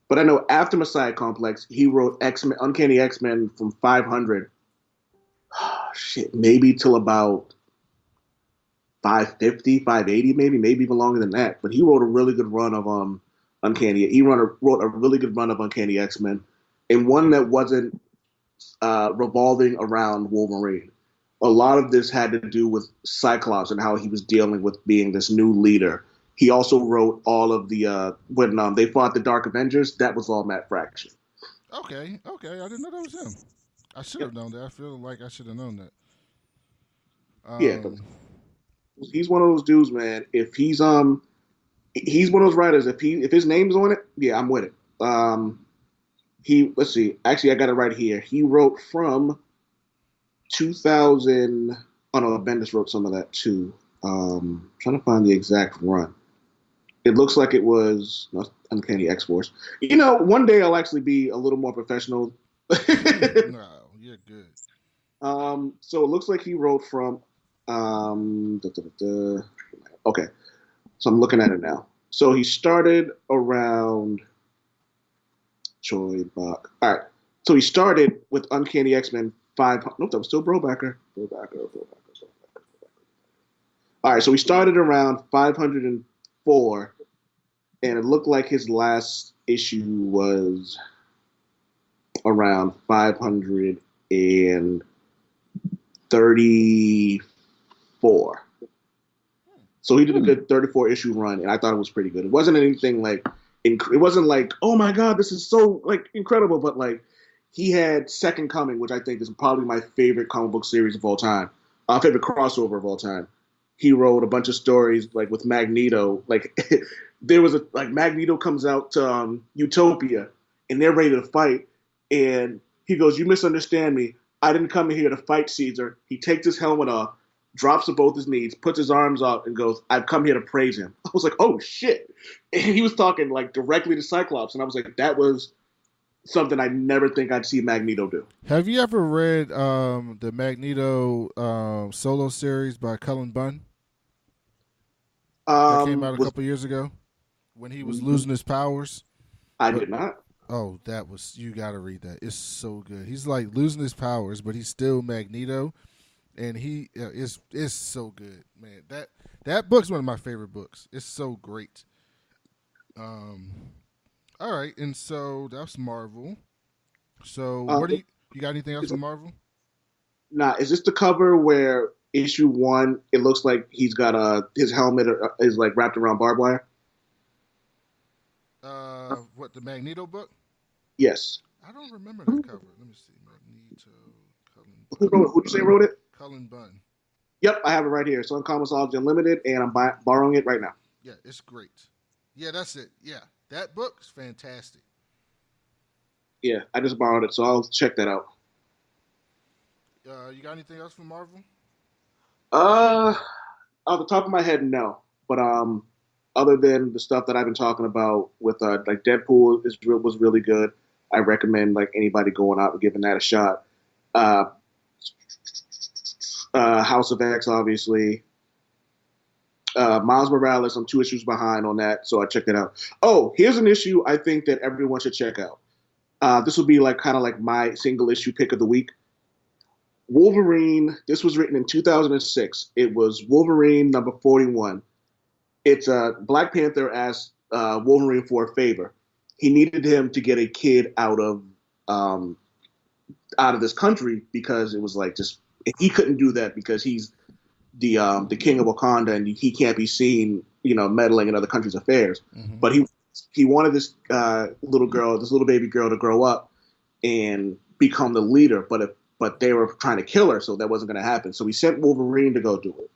But I know after Messiah Complex, he wrote X-Men, Uncanny X-Men from 500, maybe till about 550, 580, maybe even longer than that. But he wrote a really good run of Uncanny. Wrote a really good run of Uncanny X-Men, and one that wasn't revolving around Wolverine. A lot of this had to do with Cyclops and how he was dealing with being this new leader. He also wrote all of the when they fought the Dark Avengers. That was all Matt Fraction. Okay. I didn't know that was him. I should have known that. I feel like I should have known that. Yeah, he's one of those dudes, man. If he's one of those writers. If his name's on it, yeah, I'm with it. Let's see. Actually, I got it right here. He wrote from 2000. Oh no, Bendis wrote some of that too. Trying to find the exact run. It looks like it was Uncanny X-Force. One day I'll actually be a little more professional. No, you're good. So it looks like he wrote from. Okay, so I'm looking at it now. So he started around. Troy Bach. All right. So he started with Uncanny X-Men 500. Nope, that was still Brobacker. All right. So he started around 504, and it looked like his last issue was around 534. So he did a good 34 issue run, and I thought it was pretty good. It wasn't anything like. It wasn't like, oh my god, this is so like incredible, but like he had Second Coming, which I think is probably my favorite comic book series of all time, favorite crossover of all time. He wrote a bunch of stories like with Magneto. Like there was Magneto comes out to Utopia, and they're ready to fight, and he goes, "You misunderstand me. I didn't come here to fight Caesar." He takes his helmet off, drops to both his knees, puts his arms out, and goes, "I've come here to praise him." I was like, oh, shit. And he was talking, like, directly to Cyclops, and I was like, that was something I never think I'd see Magneto do. Have you ever read the Magneto solo series by Cullen Bunn? That came out a couple years ago when he was losing his powers. I did not. Oh, you got to read that. It's so good. He's, like, losing his powers, but he's still Magneto. And he is so good, man. That book's one of my favorite books. It's so great. All right, and so that's Marvel. So, what do you got? Anything else Is, from Marvel? nah, is this the cover where issue 1? It looks like he's got his helmet is like wrapped around barbed wire. What, the Magneto book? Yes. I don't remember that cover. Let me see. Magneto, Cullen Who Bunn. wrote? Who did you say wrote it? Cullen Bunn. Yep, I have it right here. It's on Comicsology Unlimited, and I'm borrowing it right now. Yeah, it's great. Yeah, that's it. Yeah, that book's fantastic. Yeah, I just borrowed it, so I'll check that out. You got anything else from Marvel? Uh, Off the top of my head, no. But other than the stuff that I've been talking about with like Deadpool was really good. I recommend like anybody going out and giving that a shot. Uh, House of X, obviously. Miles Morales, I'm 2 issues behind on that, so I checked it out. Oh, here's an issue I think that everyone should check out. This will be like kind of like my single issue pick of the week. Wolverine. This was written in 2006. It was Wolverine number 41. It's Black Panther asked Wolverine for a favor. He needed him to get a kid um, out of this country because it was like just he couldn't do that because he's the king of Wakanda and he can't be seen, meddling in other countries' affairs. Mm-hmm. But he wanted this little baby girl, to grow up and become the leader. But they were trying to kill her, so that wasn't going to happen. So he sent Wolverine to go do it.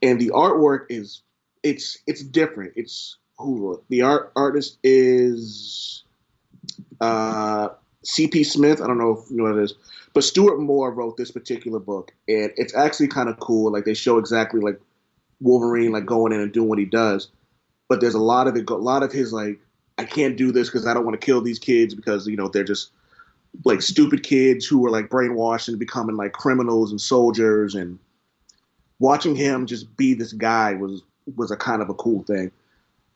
And the artwork it's different. It's who wrote the artist is C.P. Smith. I don't know if you know what it is, but Stuart Moore wrote this particular book, and it's actually kind of cool. Like they show exactly like Wolverine like going in and doing what he does, but there's a lot of his like I can't do this because I don't want to kill these kids because they're just like stupid kids who were like brainwashed and becoming like criminals and soldiers, and watching him just be this guy was a kind of a cool thing.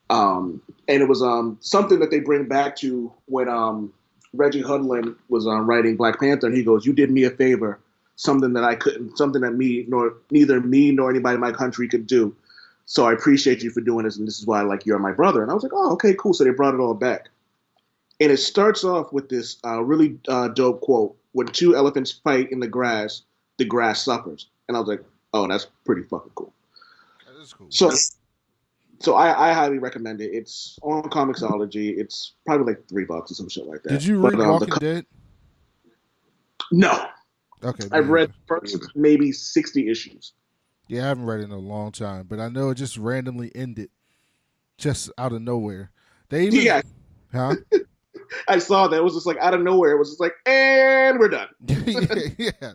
And it was something that they bring back to when Reggie Hudlin was writing Black Panther, and he goes, "You did me a favor, something that neither me nor anybody in my country could do. So I appreciate you for doing this, and this is why you're my brother." And I was like, "Oh, okay, cool." So they brought it all back, and it starts off with this really dope quote: "When two elephants fight in the grass suffers." And I was like, "Oh, that's pretty fucking cool." That is cool. So I highly recommend it. It's on Comixology. It's probably like $3 or some shit like that. Did you read Walking Dead? No. Okay. I've read first maybe 60 issues. Yeah, I haven't read it in a long time, but I know it just randomly ended, just out of nowhere. Yeah. Huh? I saw that. It was just like out of nowhere. It was just like, and we're done. Yeah.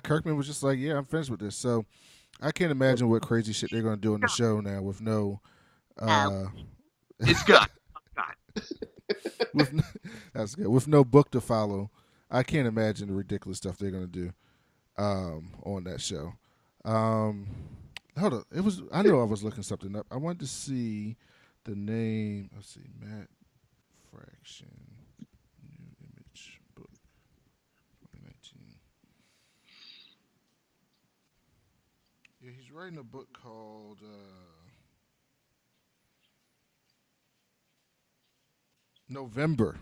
Kirkman was just like, yeah, I'm finished with this. So I can't imagine what crazy shit they're going to do on the show now with no. It's good. That's good. With no book to follow, I can't imagine the ridiculous stuff they're going to do on that show. Hold on. I know I was looking something up. I wanted to see the name. Let's see, Matt Fraction, New Image Book, 2019. Yeah, he's writing a book called November.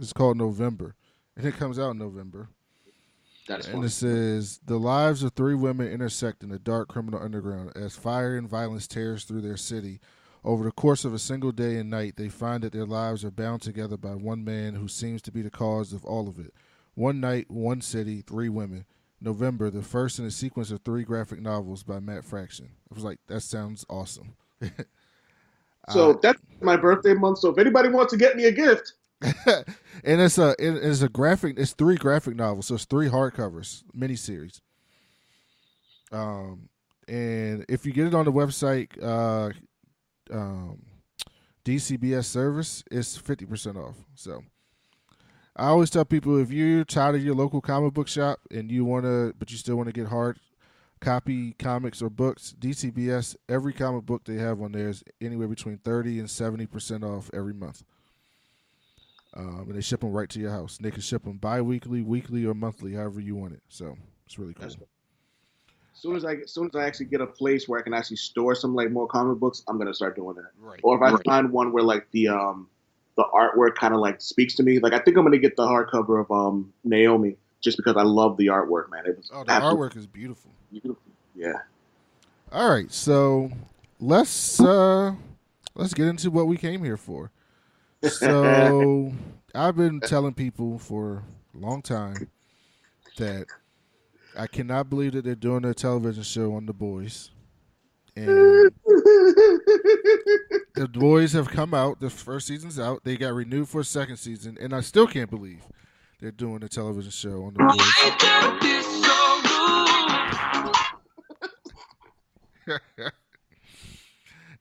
It's called November, and it comes out in November. That's and it says the lives of three women intersect in the dark criminal underground as fire and violence tears through their city. Over the course of a single day and night, they find that their lives are bound together by one man who seems to be the cause of all of it. One night, one city, three women. November, the first in a sequence of 3 graphic novels by Matt Fraction. I was like, that sounds awesome. So that's my birthday month. So if anybody wants to get me a gift. And it's a graphic. It's 3 graphic novels, so it's 3 hardcovers, miniseries. And if you get it on the website, DCBS service, it's 50% off. So I always tell people, if you're tired of your local comic book shop and but you still want to get hard copy comics or books, DCBS, every comic book they have on there is anywhere between 30 and 70% off every month. And they ship them right to your house. And they can ship them bi-weekly, weekly, or monthly, however you want it. So it's really cool. As soon as I actually get a place where I can actually store some like more comic books, I'm gonna start doing that. Right. Or if I find one where like the the artwork kind of like speaks to me. Like I think I'm gonna get the hardcover of Naomi just because I love the artwork, man. It was the artwork is beautiful. Beautiful. Yeah. All right, so let's get into what we came here for. So I've been telling people for a long time that I cannot believe that they're doing a television show on The Boys. And The Boys have come out. The first season's out. They got renewed for a second season, and I still can't believe they're doing a television show on The Boys.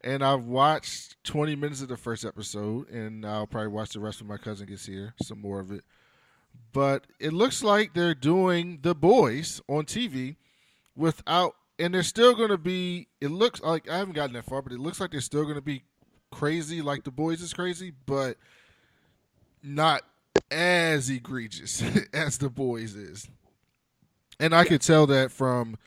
And I've watched 20 minutes of the first episode, and I'll probably watch the rest when my cousin gets here, some more of it. But it looks like they're doing The Boys on TV without, and they're still going to be, it looks like, I haven't gotten that far, but it looks like they're still going to be crazy like The Boys is crazy, but not as egregious as The Boys is. And I could tell that from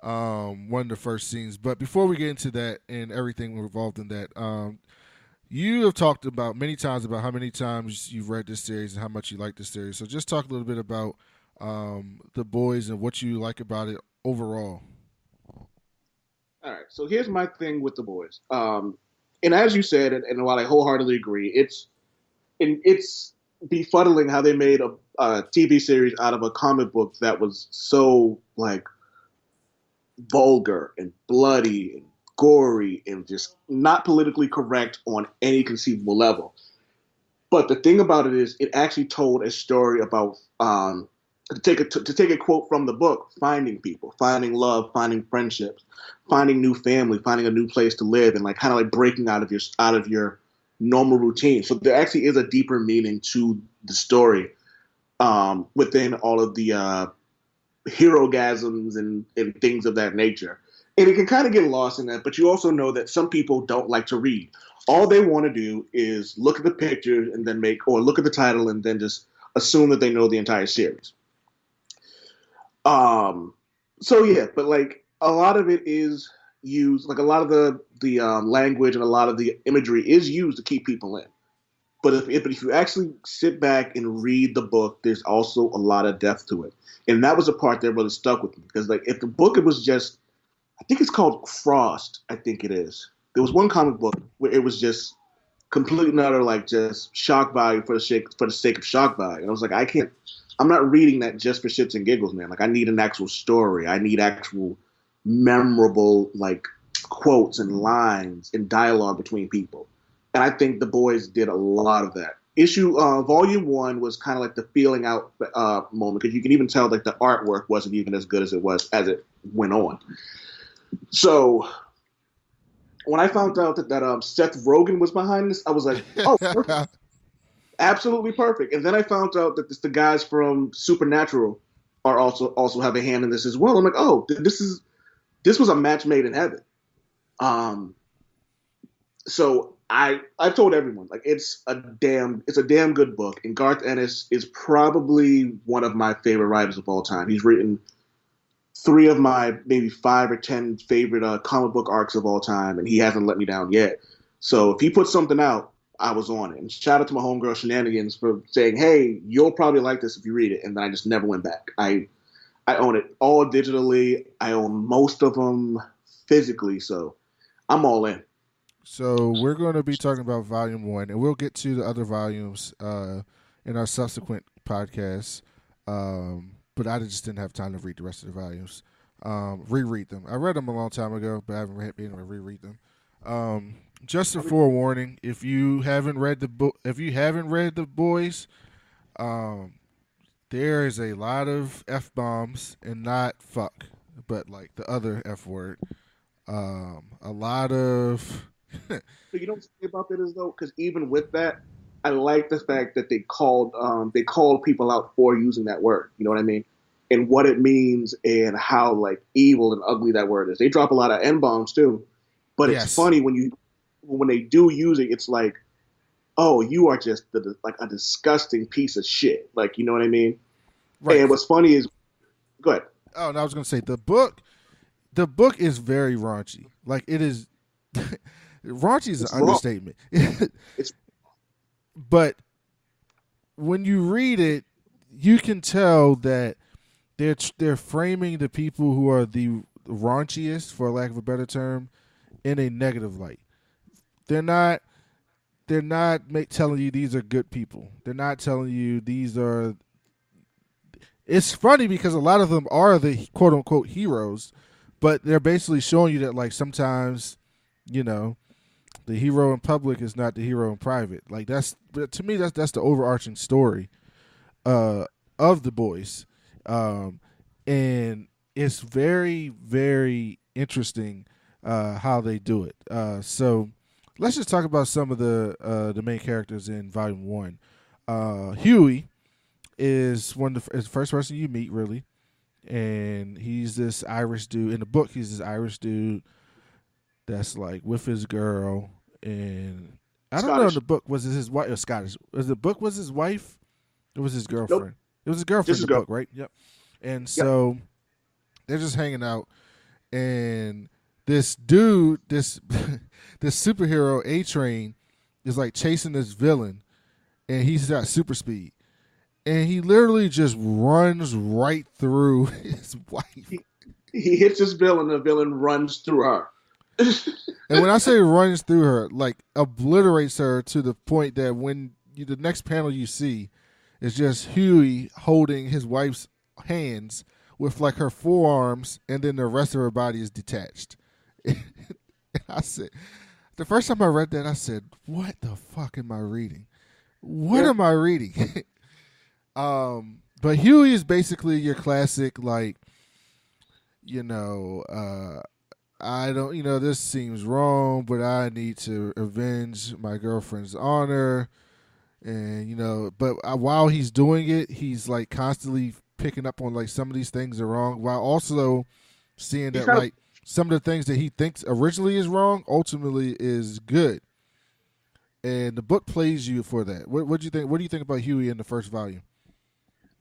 one of the first scenes. But before we get into that and everything involved in that, you have talked about many times about how many times you've read this series and how much you like this series. So just talk a little bit about The Boys and what you like about it overall. All right. So here's my thing with The Boys. And as you said, and while I wholeheartedly agree, it's befuddling how they made a TV series out of a comic book that was so like vulgar and bloody and gory and just not politically correct on any conceivable level. But the thing about it is, it actually told a story about to take a quote from the book: finding people, finding love, finding friendships, finding new family, finding a new place to live, and like kind of like breaking out of your normal routine. So there actually is a deeper meaning to the story within all of the herogasms and things of that nature. And it can kind of get lost in that, but you also know that some people don't like to read. All they want to do is look at the pictures and then look at the title and then just assume that they know the entire series. So yeah, but like a lot of it is used, like a lot of the language and a lot of the imagery is used to keep people in. But if you actually sit back and read the book, there's also a lot of depth to it. And that was the part that really stuck with me. Because like if the book, it was just, I think it's called Frost, I think it is. There was one comic book where it was just complete and utter, like just shock value for the sake of shock value. And I was like, I'm not reading that just for shits and giggles, man. Like I need an actual story. I need actual memorable like quotes and lines and dialogue between people. And I think The Boys did a lot of that. Volume 1 was kind of like the feeling out moment, because you can even tell like the artwork wasn't even as good as it was as it went on. So when I found out that Seth Rogen was behind this, I was like, oh, perfect. Absolutely perfect. And then I found out that the guys from Supernatural are also have a hand in this as well. I'm like, oh, this was a match made in heaven. So I've told everyone, like it's a damn good book, and Garth Ennis is probably one of my favorite writers of all time. He's written 3 of my maybe 5 or 10 favorite comic book arcs of all time, and he hasn't let me down yet. So if he puts something out, I was on it. And shout out to my homegirl Shenanigans for saying, hey, you'll probably like this if you read it. And then I just never went back. I own it all digitally. I own most of them physically, so I'm all in. So we're going to be talking about Volume 1, and we'll get to the other volumes in our subsequent podcasts. But I just didn't have time to read the rest of the volumes, reread them. I read them a long time ago, but I haven't been able to reread them. Just a forewarning: if you haven't read The Boys, there is a lot of F-bombs, and not fuck, but like the other F word. A lot of. So you don't say about that as though, because even with that, I like the fact that they called people out for using that word. You know what I mean? And what it means and how like evil and ugly that word is. They drop a lot of N-bombs too, but it's funny when they do use it, it's like, oh, you are just like a disgusting piece of shit. Like, you know what I mean? Right. And what's funny is, go ahead. Oh, and I was going to say the book is very raunchy. Like it is. Raunchy is an understatement. but when you read it, you can tell that they're framing the people who are the raunchiest, for lack of a better term, in a negative light. They're not telling you these are good people. They're not telling you these are. It's funny because a lot of them are the quote unquote heroes, but they're basically showing you that like sometimes, you know, the hero in public is not the hero in private. Like to me that's the overarching story of the boys, and it's very very interesting how they do it. So let's just talk about some of the main characters in Volume 1. Huey is is the first person you meet, really, and he's this Irish dude. In the book, he's this Irish dude that's like with his girl, and I don't know. In the book, was it his wife or Scottish? Was the book was his wife? It was his girlfriend. Nope. It was his girlfriend in the book, right? Yep. And so they're just hanging out, and this dude, this superhero A-Train, is like chasing this villain, and he's got super speed, and he literally just runs right through his wife. He hits his villain, the villain runs through her. And when I say runs through her, like obliterates her to the point that when the next panel you see is just Huey holding his wife's hands with like her forearms, and then the rest of her body is detached. And I said, the first time I read that, I said, "What the fuck am I reading? What am I reading?" But Huey is basically your classic, like, I don't, this seems wrong, but I need to avenge my girlfriend's honor. And, but while he's doing it, he's like constantly picking up on like some of these things are wrong, while also seeing that like some of the things that he thinks originally is wrong ultimately is good. And the book plays you for that. What do you think? What do you think about Huey in the first volume?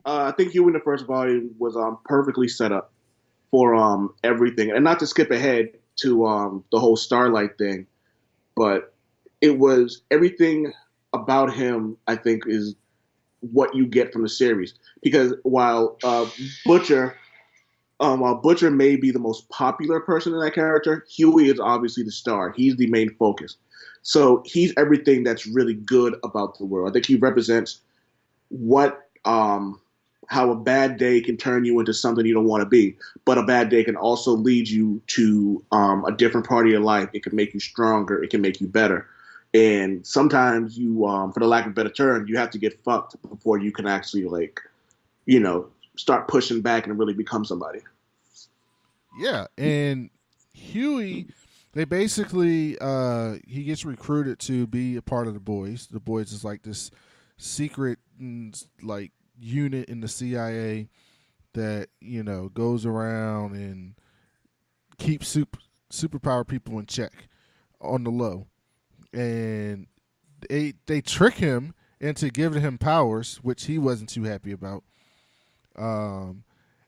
I think Huey in the first volume was perfectly set up for everything, and not to skip ahead to the whole Starlight thing, but it was everything about him. I think is what you get from the series, because while Butcher may be the most popular person in that character, Huey is obviously the star. He's the main focus. So he's everything that's really good about the world. I think he represents how a bad day can turn you into something you don't want to be, but a bad day can also lead you to a different part of your life. It can make you stronger. It can make you better. And sometimes you, for the lack of a better term, you have to get fucked before you can actually start pushing back and really become somebody. Yeah, and Huey, they basically he gets recruited to be a part of the boys. The boys is like this secret like unit in the CIA that goes around and keeps superpower people in check on the low, and they trick him into giving him powers, which he wasn't too happy about.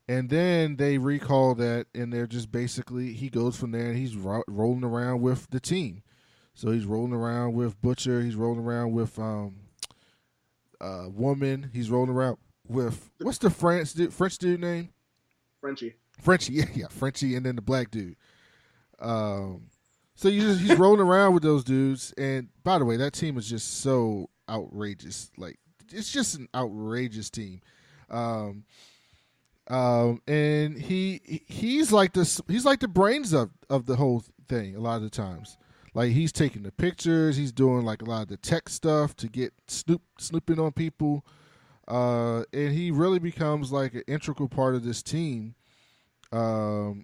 And then they recall that, and they're just basically, he goes from there and he's rolling around with the team. So he's rolling around with Butcher. He's rolling around with Woman. He's rolling around with, what's the French dude name? Frenchie, yeah, Frenchie, and then the black dude. So he's rolling around with those dudes. And by the way, that team is just so outrageous. Like, it's just an outrageous team. And he's like the brains of the whole thing a lot of the times. Like, he's taking the pictures, he's doing like a lot of the tech stuff to get snooping on people, and he really becomes like an integral part of this team as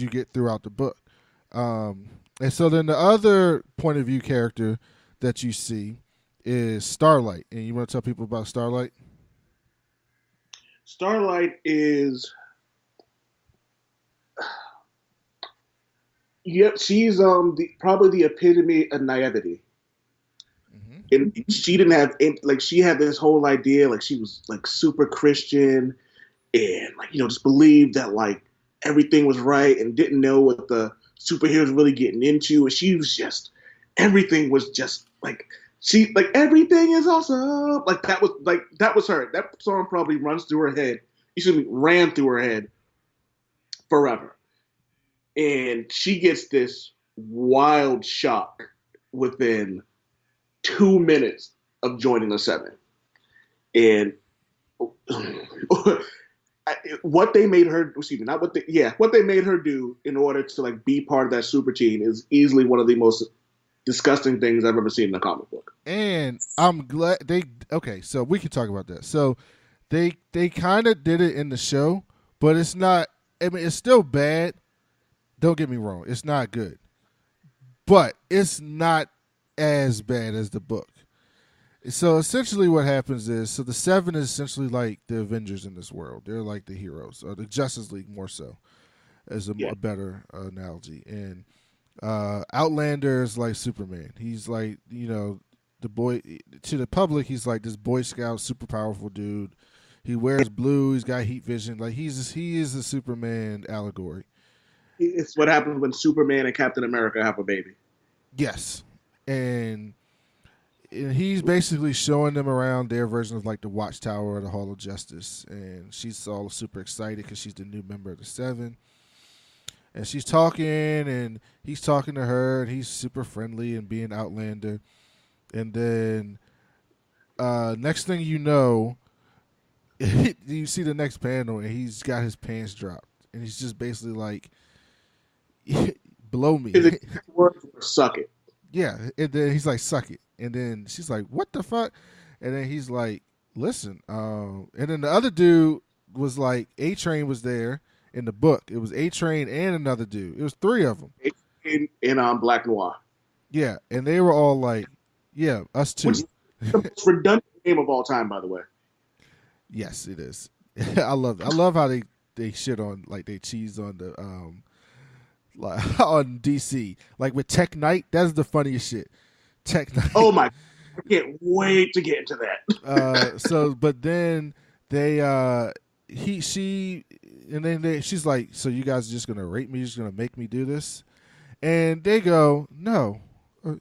you get throughout the book. And so then the other point of view character that you see is Starlight. And you want to tell people about Starlight? Starlight is, she's probably the epitome of naivety. Mm-hmm. And she didn't have, she had this whole idea, like she was like super Christian, and just believed that like everything was right, and didn't know what the superheroes really getting into. And she was just, everything was just like, She like everything is awesome. Like that was her. That song probably runs through her head. Excuse me, ran through her head forever. And she gets this wild shock within 2 minutes of joining the Seven. And what they made her, excuse me, not what what they made her do in order to like be part of that super team is easily one of the most disgusting things I've ever seen in a comic book. And I'm glad okay, so we can talk about that. So they kind of did it in the show, but it's not, I mean, it's still bad. Don't get me wrong, it's not good. But it's not as bad as the book. So essentially what happens is, so the Seven is essentially like the Avengers in this world. They're like the heroes, or the Justice League more so, as a better analogy. And Outlander is like Superman. He's like, you know, the boy, to the public, he's like this Boy Scout, super powerful dude. He wears blue. He got heat vision. Like he is a Superman allegory. It's what happens when Superman and Captain America have a baby. Yes, and he's basically showing them around their version of like the Watchtower or the Hall of Justice, and she's all super excited because she's the new member of the Seven. And she's talking, and he's talking to her, and he's super friendly and being Outlander. And then next thing you know, you see the next panel, and he's got his pants dropped, and he's just basically like, blow me. His words were suck it. Yeah, and then he's like, suck it. And then she's like, what the fuck? And then he's like, listen. And then the other dude was like, A-Train was there in the book. It was A-Train and another dude. It was three of them. In Black Noir. Yeah, and they were all like, yeah, us too. Which is the most redundant name of all time, by the way. Yes, it is. I love it. I love how they shit on, like, they cheese on the like on DC. Like with Tech Knight, that's the funniest shit. Tech Knight. Oh my, I can't wait to get into that. But then she's like, so you guys are just gonna rape me? You're just gonna make me do this? And they go, no,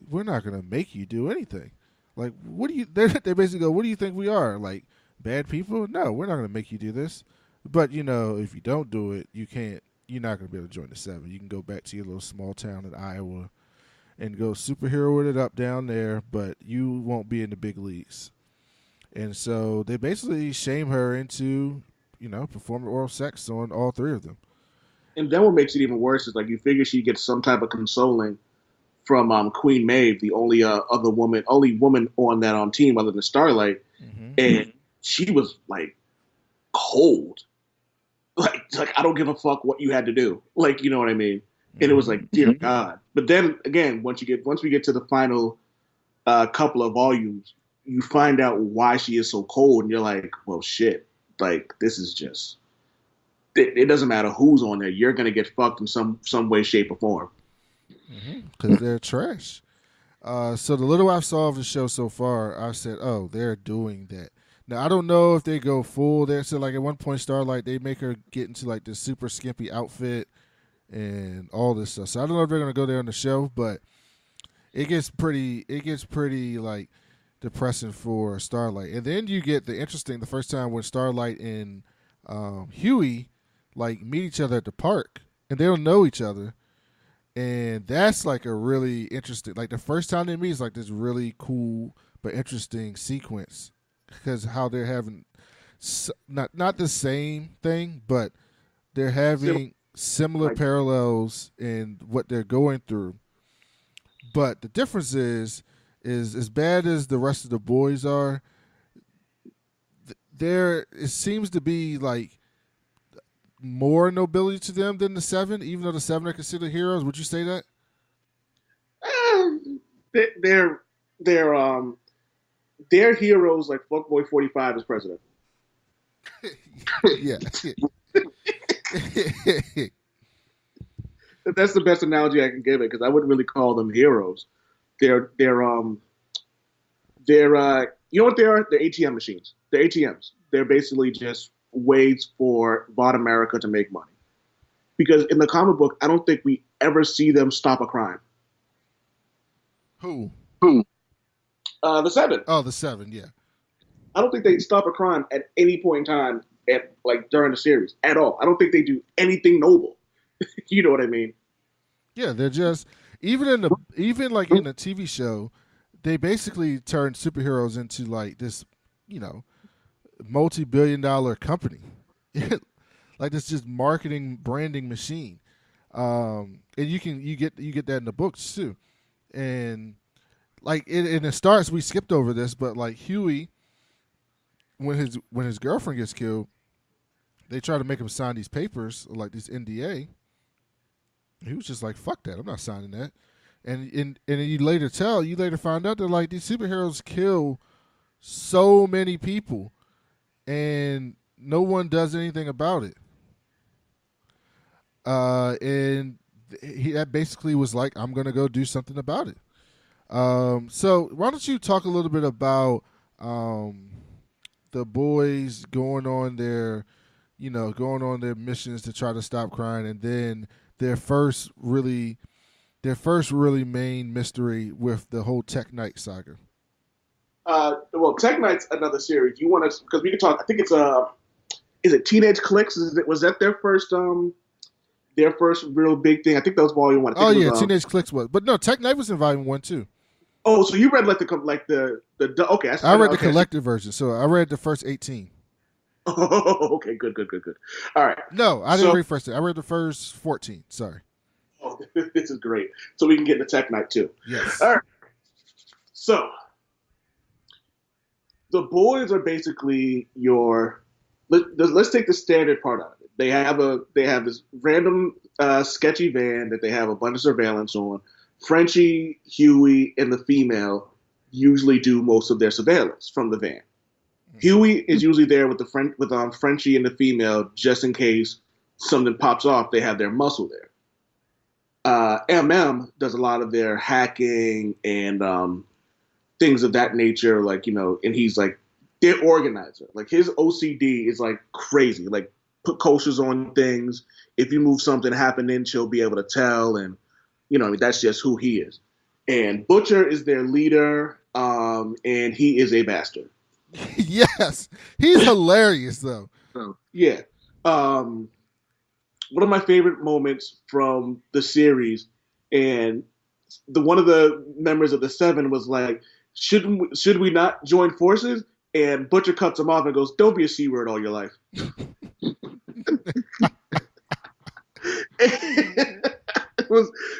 we're not gonna make you do anything. Like, what do you? They basically go, what do you think we are? Like bad people? No, we're not gonna make you do this. But you know, if you don't do it, you can't. You're not gonna be able to join the Seven. You can go back to your little small town in Iowa and go superhero it up down there, but you won't be in the big leagues. And so they basically shame her into, you know, performing oral sex on all three of them. And then what makes it even worse is like you figure she gets some type of consoling from Queen Maeve, the only woman on that team other than Starlight, and she was like cold, like I don't give a fuck what you had to do, like, you know what I mean. And it was like, dear God. But then again, once we get to the final couple of volumes, you find out why she is so cold, and you're like, well, shit. Like, this is just. It doesn't matter who's on there. You're gonna get fucked in some way, shape, or form. Because they're trash. So the little I saw of the show so far, I said, oh, they're doing that. Now I don't know if they go full there. So like at one point, Starlight, they make her get into like this super skimpy outfit and all this stuff. So I don't know if they're gonna go there on the show, but it gets pretty like depressing for Starlight. And then you get the first time when Starlight and Huey like meet each other at the park, and they don't know each other, and that's like a really interesting. Like the first time they meet is like this really cool but interesting sequence because how they're having not the same thing, but they're having similar parallels in what they're going through. But the difference is as bad as the rest of the boys are, there it seems to be like more nobility to them than the Seven, even though the Seven are considered heroes. Would you say that? They're heroes like Fuckboy 45 is president. Yeah. That's the best analogy I can give it because I wouldn't really call them heroes. They're you know what they are? They're ATM machines. They're ATMs. They're basically just ways for Vaught America to make money. Because in the comic book, I don't think we ever see them stop a crime. Who? The Seven. Oh, the Seven. Yeah. I don't think they stop a crime at any point in time at like during the series at all. I don't think they do anything noble. You know what I mean? Yeah, they're just even like in the TV show, they basically turned superheroes into like this, you know, multi-billion-dollar company, like this just marketing branding machine. And you get that in the books too, and like in the starts we skipped over this, but like Huey, when his girlfriend gets killed, they try to make him sign these papers like this NDA. He was just like, "Fuck that! I'm not signing that." And you later find out that like these superheroes kill so many people, and no one does anything about it. And that basically was like, "I'm gonna go do something about it." So why don't you talk a little bit about the boys going on their missions to try to stop crime, and then their first really main mystery with the whole Tech Knight saga. Well, Tech Knight's another series. You want to, because we can talk. I think it's is it Teenage Clicks? Was that their first real big thing? I think that was volume one. Oh yeah, Teenage Clicks was, but no, Tech Knight was in volume 1 too. Oh, so you read like the okay? I read the collected version, so I read the first 18. Oh, okay, good. All right. No, I didn't read first. I read the first 14. Sorry. Oh, this is great. So we can get into Tech Knight too. Yes. All right. So the boys are basically your. Let's take the standard part of it. They have this random sketchy van that they have a bunch of surveillance on. Frenchie, Huey, and the female usually do most of their surveillance from the van. Huey is usually there with Frenchie and the female just in case something pops off. They have their muscle there. does a lot of their hacking and things of that nature, like, and he's like their organizer. Like his OCD is like crazy. Like put kosher's on things. If you move something happening, she'll be able to tell, and that's just who he is. And Butcher is their leader, and he is a bastard. Yes, he's hilarious though. Yeah. One of my favorite moments from the series, and one of the members of the Seven was like, should we not join forces? And Butcher cuts him off and goes, "Don't be a C-word all your life."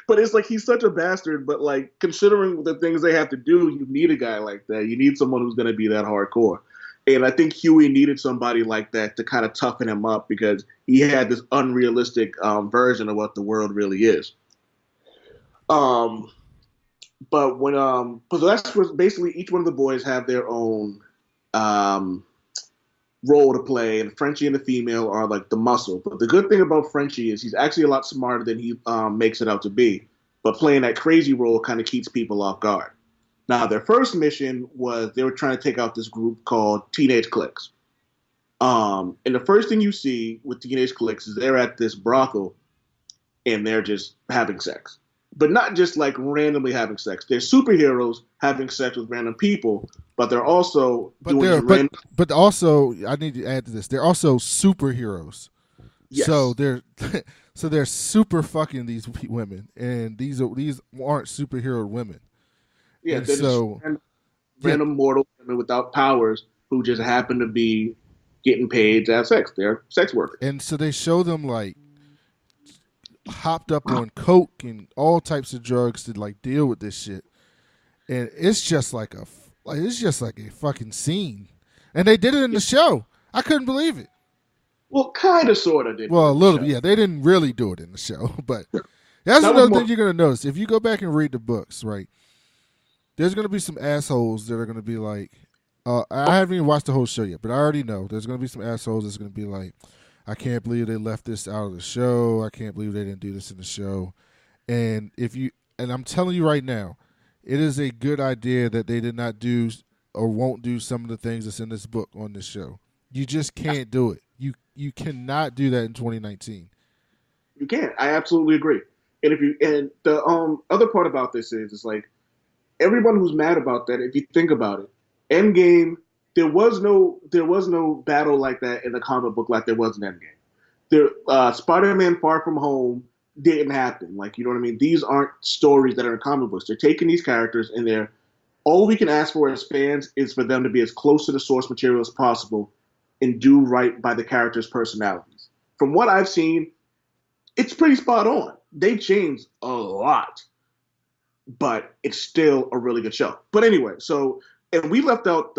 But it's like he's such a bastard. But like considering the things they have to do, you need a guy like that. You need someone who's going to be that hardcore. And I think Huey needed somebody like that to kind of toughen him up because he had this unrealistic version of what the world really is. But when so that's what basically each one of the boys have their own role to play, and Frenchie and the female are like the muscle. But the good thing about Frenchie is he's actually a lot smarter than he makes it out to be. But playing that crazy role kind of keeps people off guard. Now, their first mission was they were trying to take out this group called Teenage Clicks. And the first thing you see with Teenage Clicks is they're at this brothel and they're just having sex. But not just like randomly having sex. They're superheroes having sex with random people, but they're also But also, I need to add to this. They're also superheroes. Yes. So they're super fucking these women, and these aren't superhero women. Yeah, they're just random mortal women without powers who just happen to be getting paid to have sex. They're sex workers. And so they show them like hopped up on coke and all types of drugs to like deal with this shit. And it's just like a fucking scene. And they did it in the show. I couldn't believe it. Well, kind of, sort of did. Well, a little bit. Yeah, they didn't really do it in the show, but that's another thing you're going to notice. If you go back and read the books, right, there's going to be some assholes that are going to be like, I haven't even watched the whole show yet, but I already know there's going to be some assholes that's going to be like, I can't believe they left this out of the show. I can't believe they didn't do this in the show. And I'm telling you right now, it is a good idea that they did not do or won't do some of the things that's in this book on this show. You just can't do it. You cannot do that in 2019. You can't. I absolutely agree. And the other part about this is like everyone who's mad about that, if you think about it, Endgame, there was no battle like that in the comic book like there was in Endgame. Spider-Man Far From Home didn't happen. Like, you know what I mean? These aren't stories that are in comic books. They're taking these characters and all we can ask for as fans is for them to be as close to the source material as possible and do right by the characters' personalities. From what I've seen, it's pretty spot on. They changed a lot, but it's still a really good show. But anyway, and we left out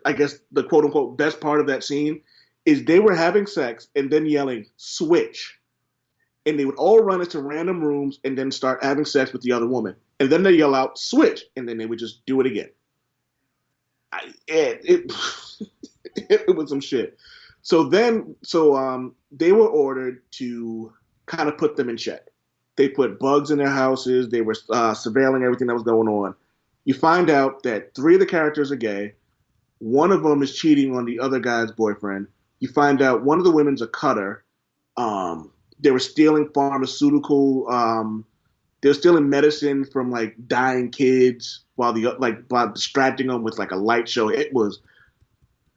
I guess the quote unquote best part of that scene is they were having sex and then yelling switch. And they would all run into random rooms and then start having sex with the other woman. And then they yell out switch, and then they would just do it again. It was some shit. So they were ordered to kind of put them in check. They put bugs in their houses. They were surveilling everything that was going on. You find out that 3 of the characters are gay. One of them is cheating on the other guy's boyfriend. You find out one of the women's a cutter. They were stealing pharmaceutical. They were stealing medicine from like dying kids while distracting them with like a light show.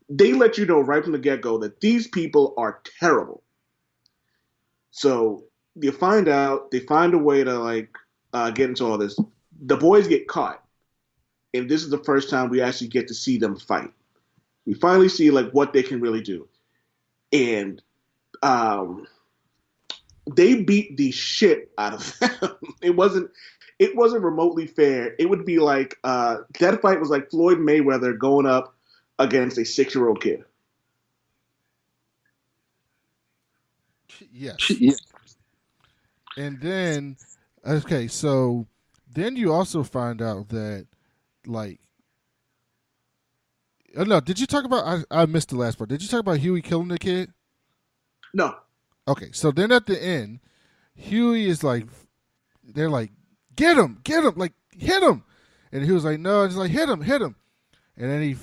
They let you know right from the get-go that these people are terrible. So you find out, they find a way to get into all this. The boys get caught. And this is the first time we actually get to see them fight. We finally see like what they can really do. And they beat the shit out of them. It wasn't remotely fair. It would be like that fight was like Floyd Mayweather going up against a 6-year-old kid. Yes. And then, okay, so then you also find out that, like, oh no, did you talk about? I missed the last part. Did you talk about Huey killing the kid? No. Okay, so then at the end, Huey is like, they're like, get him, like hit him, and he was like, no, it's like hit him, and then he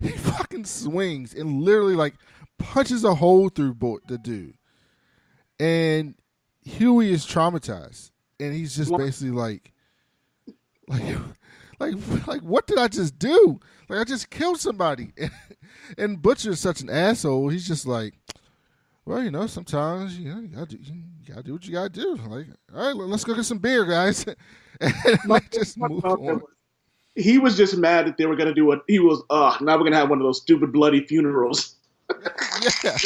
fucking swings and literally like punches a hole through the dude, and Huey is traumatized, and he's just basically like, what did I just do? Like I just killed somebody, and Butcher's such an asshole. He's just like, well, sometimes you gotta do what you gotta do. Like, all right, let's go get some beer, guys, and just move on. He was just mad that they were gonna do it. He was, now we're gonna have one of those stupid bloody funerals. Yeah.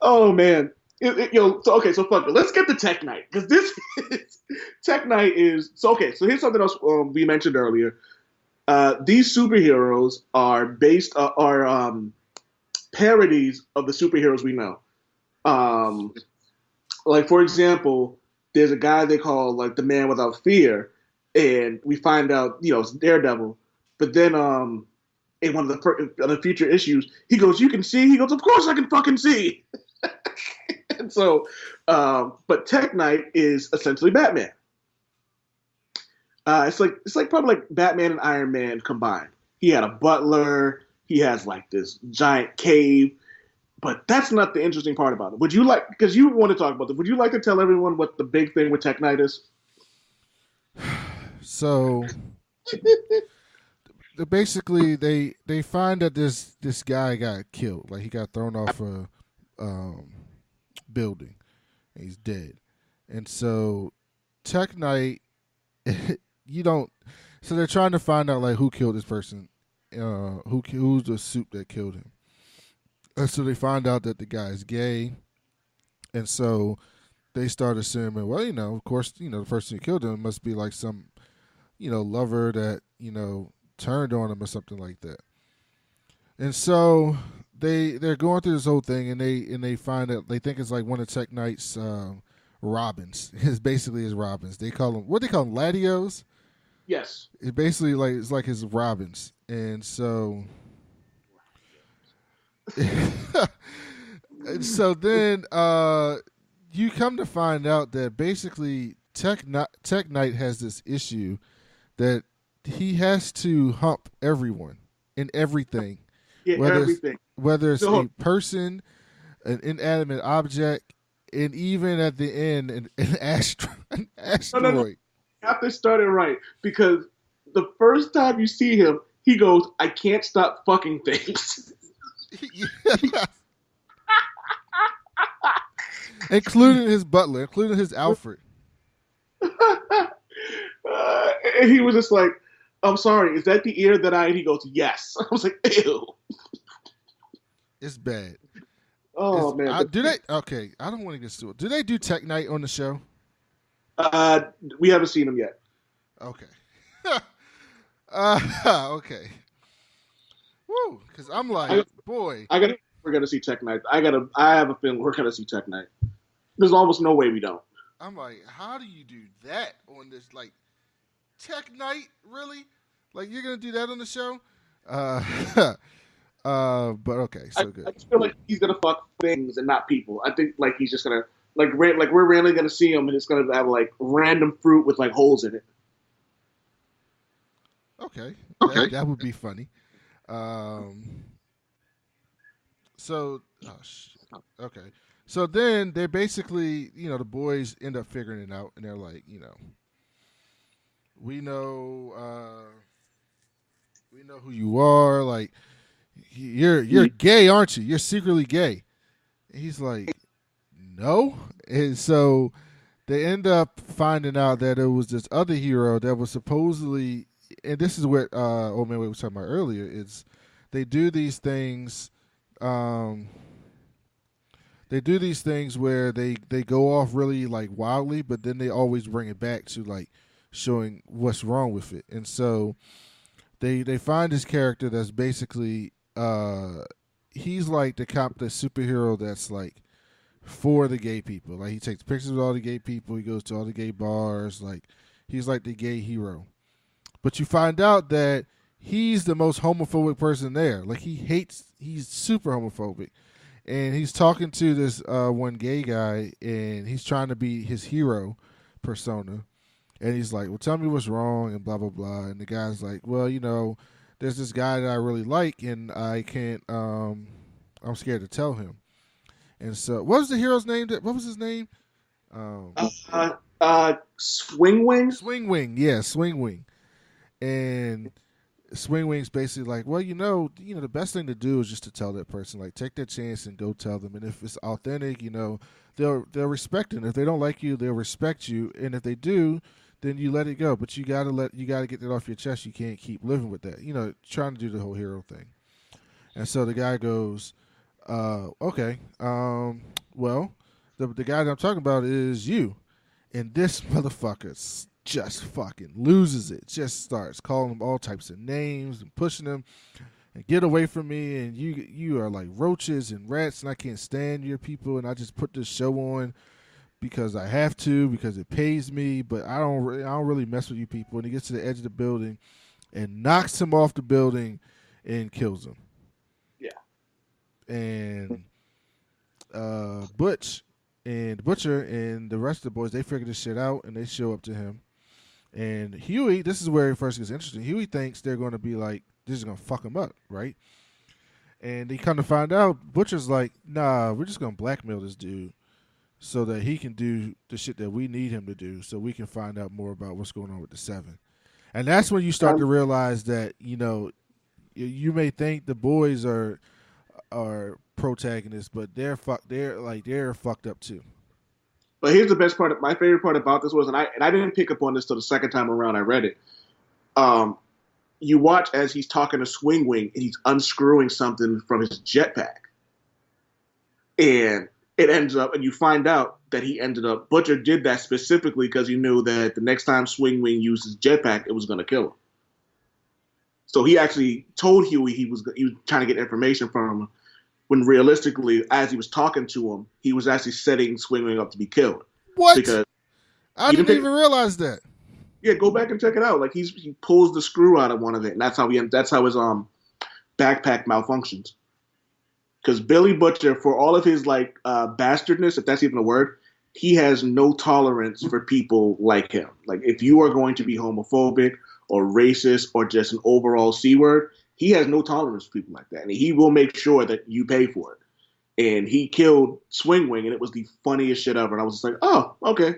Oh man, so fuck it. Let's get to Tech Night because Tech Night is so okay. So here's something else we mentioned earlier. These superheroes are parodies of the superheroes we know. Like for example, there's a guy they call like the Man Without Fear, and we find out it's Daredevil. But then in one of the future issues, he goes, "You can see." He goes, "Of course I can fucking see." And so, but Tech Knight is essentially Batman. It's like probably like Batman and Iron Man combined. He had a butler. He has like this giant cave. But that's not the interesting part about it. Would you like, because you want to talk about it, would you like to tell everyone what the big thing with Tech Knight is? So, basically, they find that this guy got killed. Like, he got thrown off a building. And he's dead. And so, Tech Knight, so they're trying to find out, like, who killed this person. Who's the suit that killed him. And so they find out that the guy is gay, and so they start assuming, well, of course, the person who killed him must be like some, lover that, turned on him or something like that. And so they're going through this whole thing, and they find out, they think it's like one of Tech Knight's Robins. It's basically his Robins. They call them, what they call them, Latios? Yes. It basically it's like his Robins, and so. And so then you come to find out that basically Tech Knight has this issue that he has to hump everyone and everything. Yeah, everything. Whether it's a person, an inanimate object, and even at the end, an asteroid. No. You have to start it right because the first time you see him, he goes, "I can't stop fucking things." Including his butler, including his Alfred. And he was just like, "I'm sorry, is that the ear that I?" And he goes, "Yes." I was like, "Ew." It's bad. Oh man, do they? Okay, I don't want to get to it. Do they do Tech Night on the show? We haven't seen him yet. Okay. Okay. Woo! Because I'm like, boy, we're gonna see Tech Night. I have a feeling we're gonna see Tech Night. There's almost no way we don't. I'm like, how do you do that on this? Like, Tech Night, really? Like, you're gonna do that on the show? But okay, so good. I feel like he's gonna fuck things and not people. I think like he's just gonna we're randomly gonna see him and it's gonna have like random fruit with like holes in it. Okay, that would be funny. Okay. So then they basically, the boys end up figuring it out, and they're like, we know who you are. Like, you're gay, aren't you? You're secretly gay. And he's like, no. And so they end up finding out that it was this other hero that was supposedly, and this is what Old Man Wade was talking about earlier. It's they do these things. They do these things where they go off really like wildly, but then they always bring it back to like showing what's wrong with it. And so they find this character that's basically he's like the superhero that's like for the gay people. Like he takes pictures of all the gay people, he goes to all the gay bars, like he's like the gay hero. But you find out that he's the most homophobic person there. Like he's super homophobic. And he's talking to this one gay guy, and he's trying to be his hero persona. And he's like, well, tell me what's wrong, and blah, blah, blah. And the guy's like, well, there's this guy that I really like, and I can't, I'm scared to tell him. And so, what was the hero's name? What was his name? Swing Wing? Swing Wing, yeah, Swing Wing. And Swing Wing's basically like, well, the best thing to do is just to tell that person, like, take that chance and go tell them. And if it's authentic, they'll respect it. And if they don't like you, they'll respect you. And if they do, then you let it go. But you gotta get that off your chest. You can't keep living with that. Trying to do the whole hero thing. And so the guy goes, okay, well, the guy that I'm talking about is you. And this motherfucker just fucking loses it. Just starts calling him all types of names and pushing him and get away from me. And you are like roaches and rats, and I can't stand your people. And I just put this show on because I have to, because it pays me. But I don't really mess with you people. And he gets to the edge of the building and knocks him off the building and kills him. Yeah. And Butch and Butcher and the rest of the boys, they figure this shit out, and they show up to him. And Huey, this is where it first gets interesting. Huey thinks they're going to be like, this is going to fuck him up, right? And they come to find out, Butcher's like, nah, we're just going to blackmail this dude so that he can do the shit that we need him to do so we can find out more about what's going on with the Seven. And that's when you start to realize that, you may think the boys are protagonists, but they're fucked up too. But here's the best part. My favorite part about this was, and I didn't pick up on this till the second time around I read it. You watch as he's talking to Swing Wing, and he's unscrewing something from his jetpack, and it ends up, and you find out that Butcher did that specifically because he knew that the next time Swing Wing used his jetpack, it was going to kill him. So he actually told Huey he was trying to get information from him. When realistically, as he was talking to him, he was actually setting Swing Wing up to be killed. What? Because I didn't even realize that. Yeah, go back and check it out. Like he pulls the screw out of one of it, and that's how his backpack malfunctions. Because Billy Butcher, for all of his bastardness, if that's even a word, he has no tolerance for people like him. Like if you are going to be homophobic or racist or just an overall C word, he has no tolerance for people like that, and he will make sure that you pay for it. and he killed Swing Wing, and it was the funniest shit ever. And I was just like, oh, okay.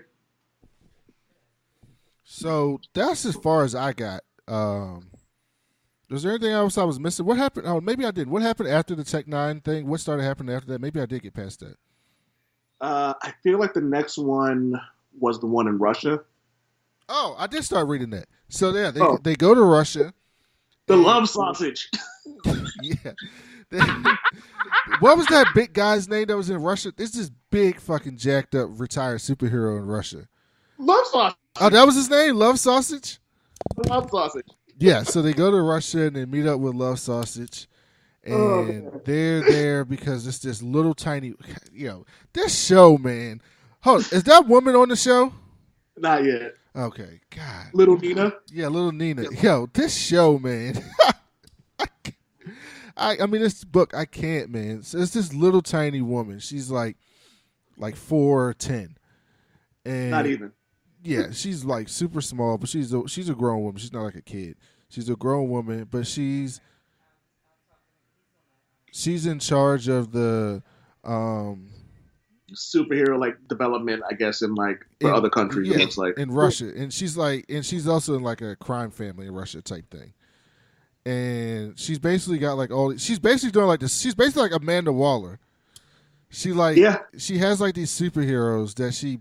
So that's as far as I got. Was there anything else I was missing? What happened? Oh, maybe I didn't. What happened after the Tech Nine thing? What started happening after that? Maybe I did get past that. I feel like the next one was the one in Russia. Oh, I did start reading that. So yeah, Oh. they go to Russia. The love sausage. Yeah. What was that big guy's name that was in Russia? There's this big fucking jacked up retired superhero in Russia. Love sausage. Oh, that was his name? Love Sausage? Love sausage. Yeah, so they go to Russia and they meet up with Love Sausage. And they're there because it's this little tiny, this show, man. Hold on, is that woman on the show? Not yet. Okay, God. Little Nina? Yeah, little Nina. Yo, this show, man. I mean, this book, I can't, man. It's this little tiny woman. She's like 4'10". And Not even. yeah, she's like super small, but she's a grown woman. She's not like a kid. She's a grown woman, but she's in charge of the superhero like development, I guess, in like for other countries. Yeah, it's like in Russia, and she's also in like a crime family in Russia type thing. And she's basically got like she's basically doing like this. She's basically like Amanda Waller. She has like these superheroes that she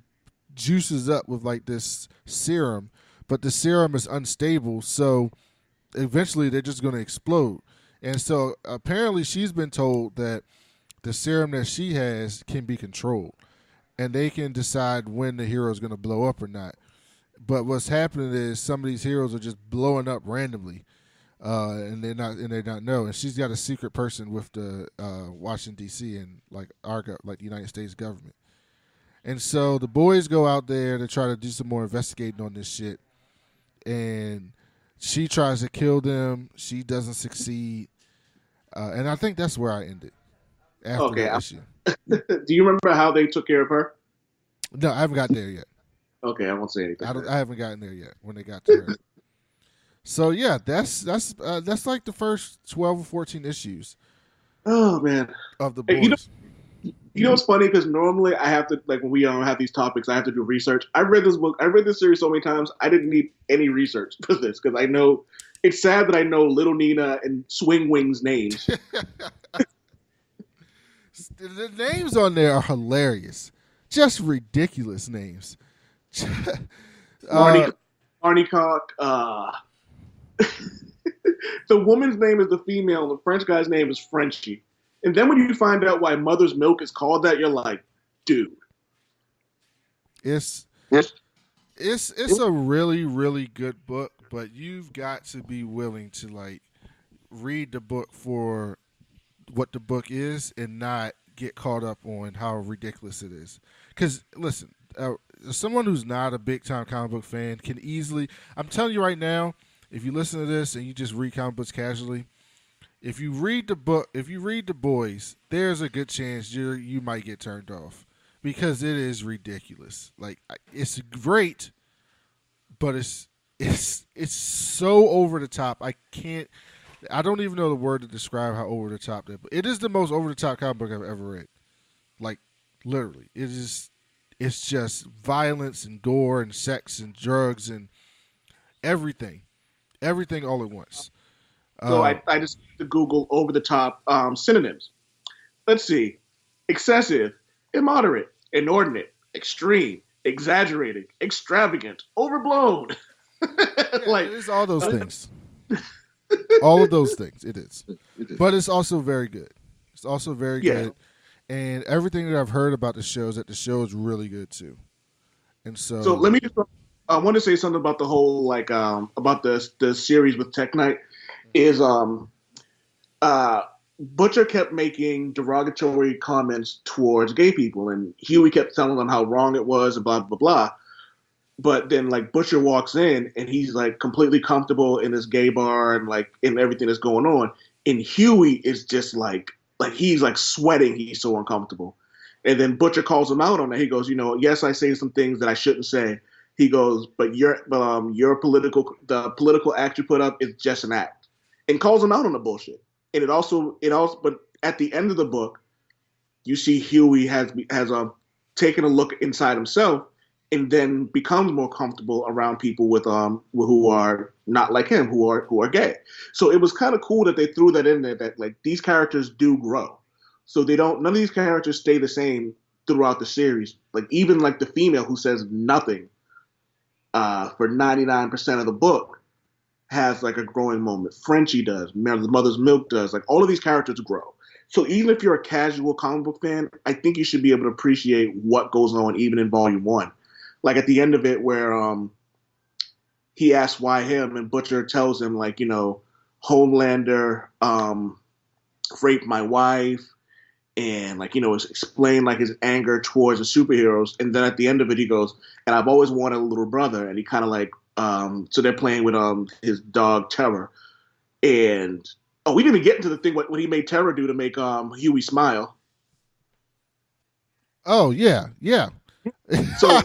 juices up with like this serum, but the serum is unstable, so eventually they're just going to explode. And so apparently she's been told that the serum that she has can be controlled, and they can decide when the hero is going to blow up or not. But what's happening is some of these heroes are just blowing up randomly, and they not know. And she's got a secret person with the Washington D.C. and like the United States government. And so the boys go out there to try to do some more investigating on this shit, and she tries to kill them. She doesn't succeed, and I think that's where I ended after that issue. Do you remember how they took care of her? No, I haven't got there yet. Okay, I won't say anything. I haven't gotten there yet when they got to her. So yeah, that's like the first 12 or 14 issues. Oh man, of the boys. You know what's funny? Because normally I have to, like, when we have these topics, I have to do research. I read this series so many times, I didn't need any research for this because I know it's sad that I know Little Nina and Swing Wing's names. The names on there are hilarious, just ridiculous names. Arnie Cock. The woman's name is the female, and the French guy's name is Frenchie. And then when you find out why Mother's Milk is called that, you're like, dude. It's a really, really good book, but you've got to be willing to like read the book for what the book is and not get caught up on how ridiculous it is. Because listen, someone who's not a big time comic book fan can easily, I'm telling you right now, if you listen to this and you just read comic books casually, if you read the book, if you read The Boys, there's a good chance you might get turned off because it is ridiculous. Like, it's great, but it's so over the top. I don't even know the word to describe how over the top that. But it is the most over the top comic book I've ever read. Like, literally, it's just violence and gore and sex and drugs and everything all at once. So I just to Google over the top synonyms. Let's see: excessive, immoderate, inordinate, extreme, exaggerated, extravagant, overblown. Like, it is all those things. All of those things. It is. But it's also very good. It's also very good. And everything that I've heard about the show is that the show is really good too. And so let me just. I want to say something about the whole about the series with Tech Knight. Is Butcher kept making derogatory comments towards gay people, and Huey kept telling them how wrong it was and blah blah blah. But then like Butcher walks in and he's like completely comfortable in this gay bar and like in everything that's going on, and Huey is just like he's like sweating. He's so uncomfortable. And then Butcher calls him out on it. He goes, yes, I say some things that I shouldn't say. He goes, but the political act you put up is just an act. And calls him out on the bullshit. And it also, but at the end of the book, you see Huey has taken a look inside himself and then becomes more comfortable around people with who are not like him, who are gay. So it was kind of cool that they threw that in there, that like these characters do grow. So none of these characters stay the same throughout the series. Like even like the female who says nothing for 99% of the book has like a growing moment. Frenchie does. Mother's Milk does. Like all of these characters grow. So even if you're a casual comic book fan, I think you should be able to appreciate what goes on even in volume 1. Like at the end of it where he asks why him and Butcher tells him like, you know, Homelander raped my wife and like, you know, explain like his anger towards the superheroes. And then at the end of it, he goes, and I've always wanted a little brother. And he kind of like, so they're playing with his dog Terror. And we didn't even get into the thing what he made Terror do to make Huey smile. Oh yeah. So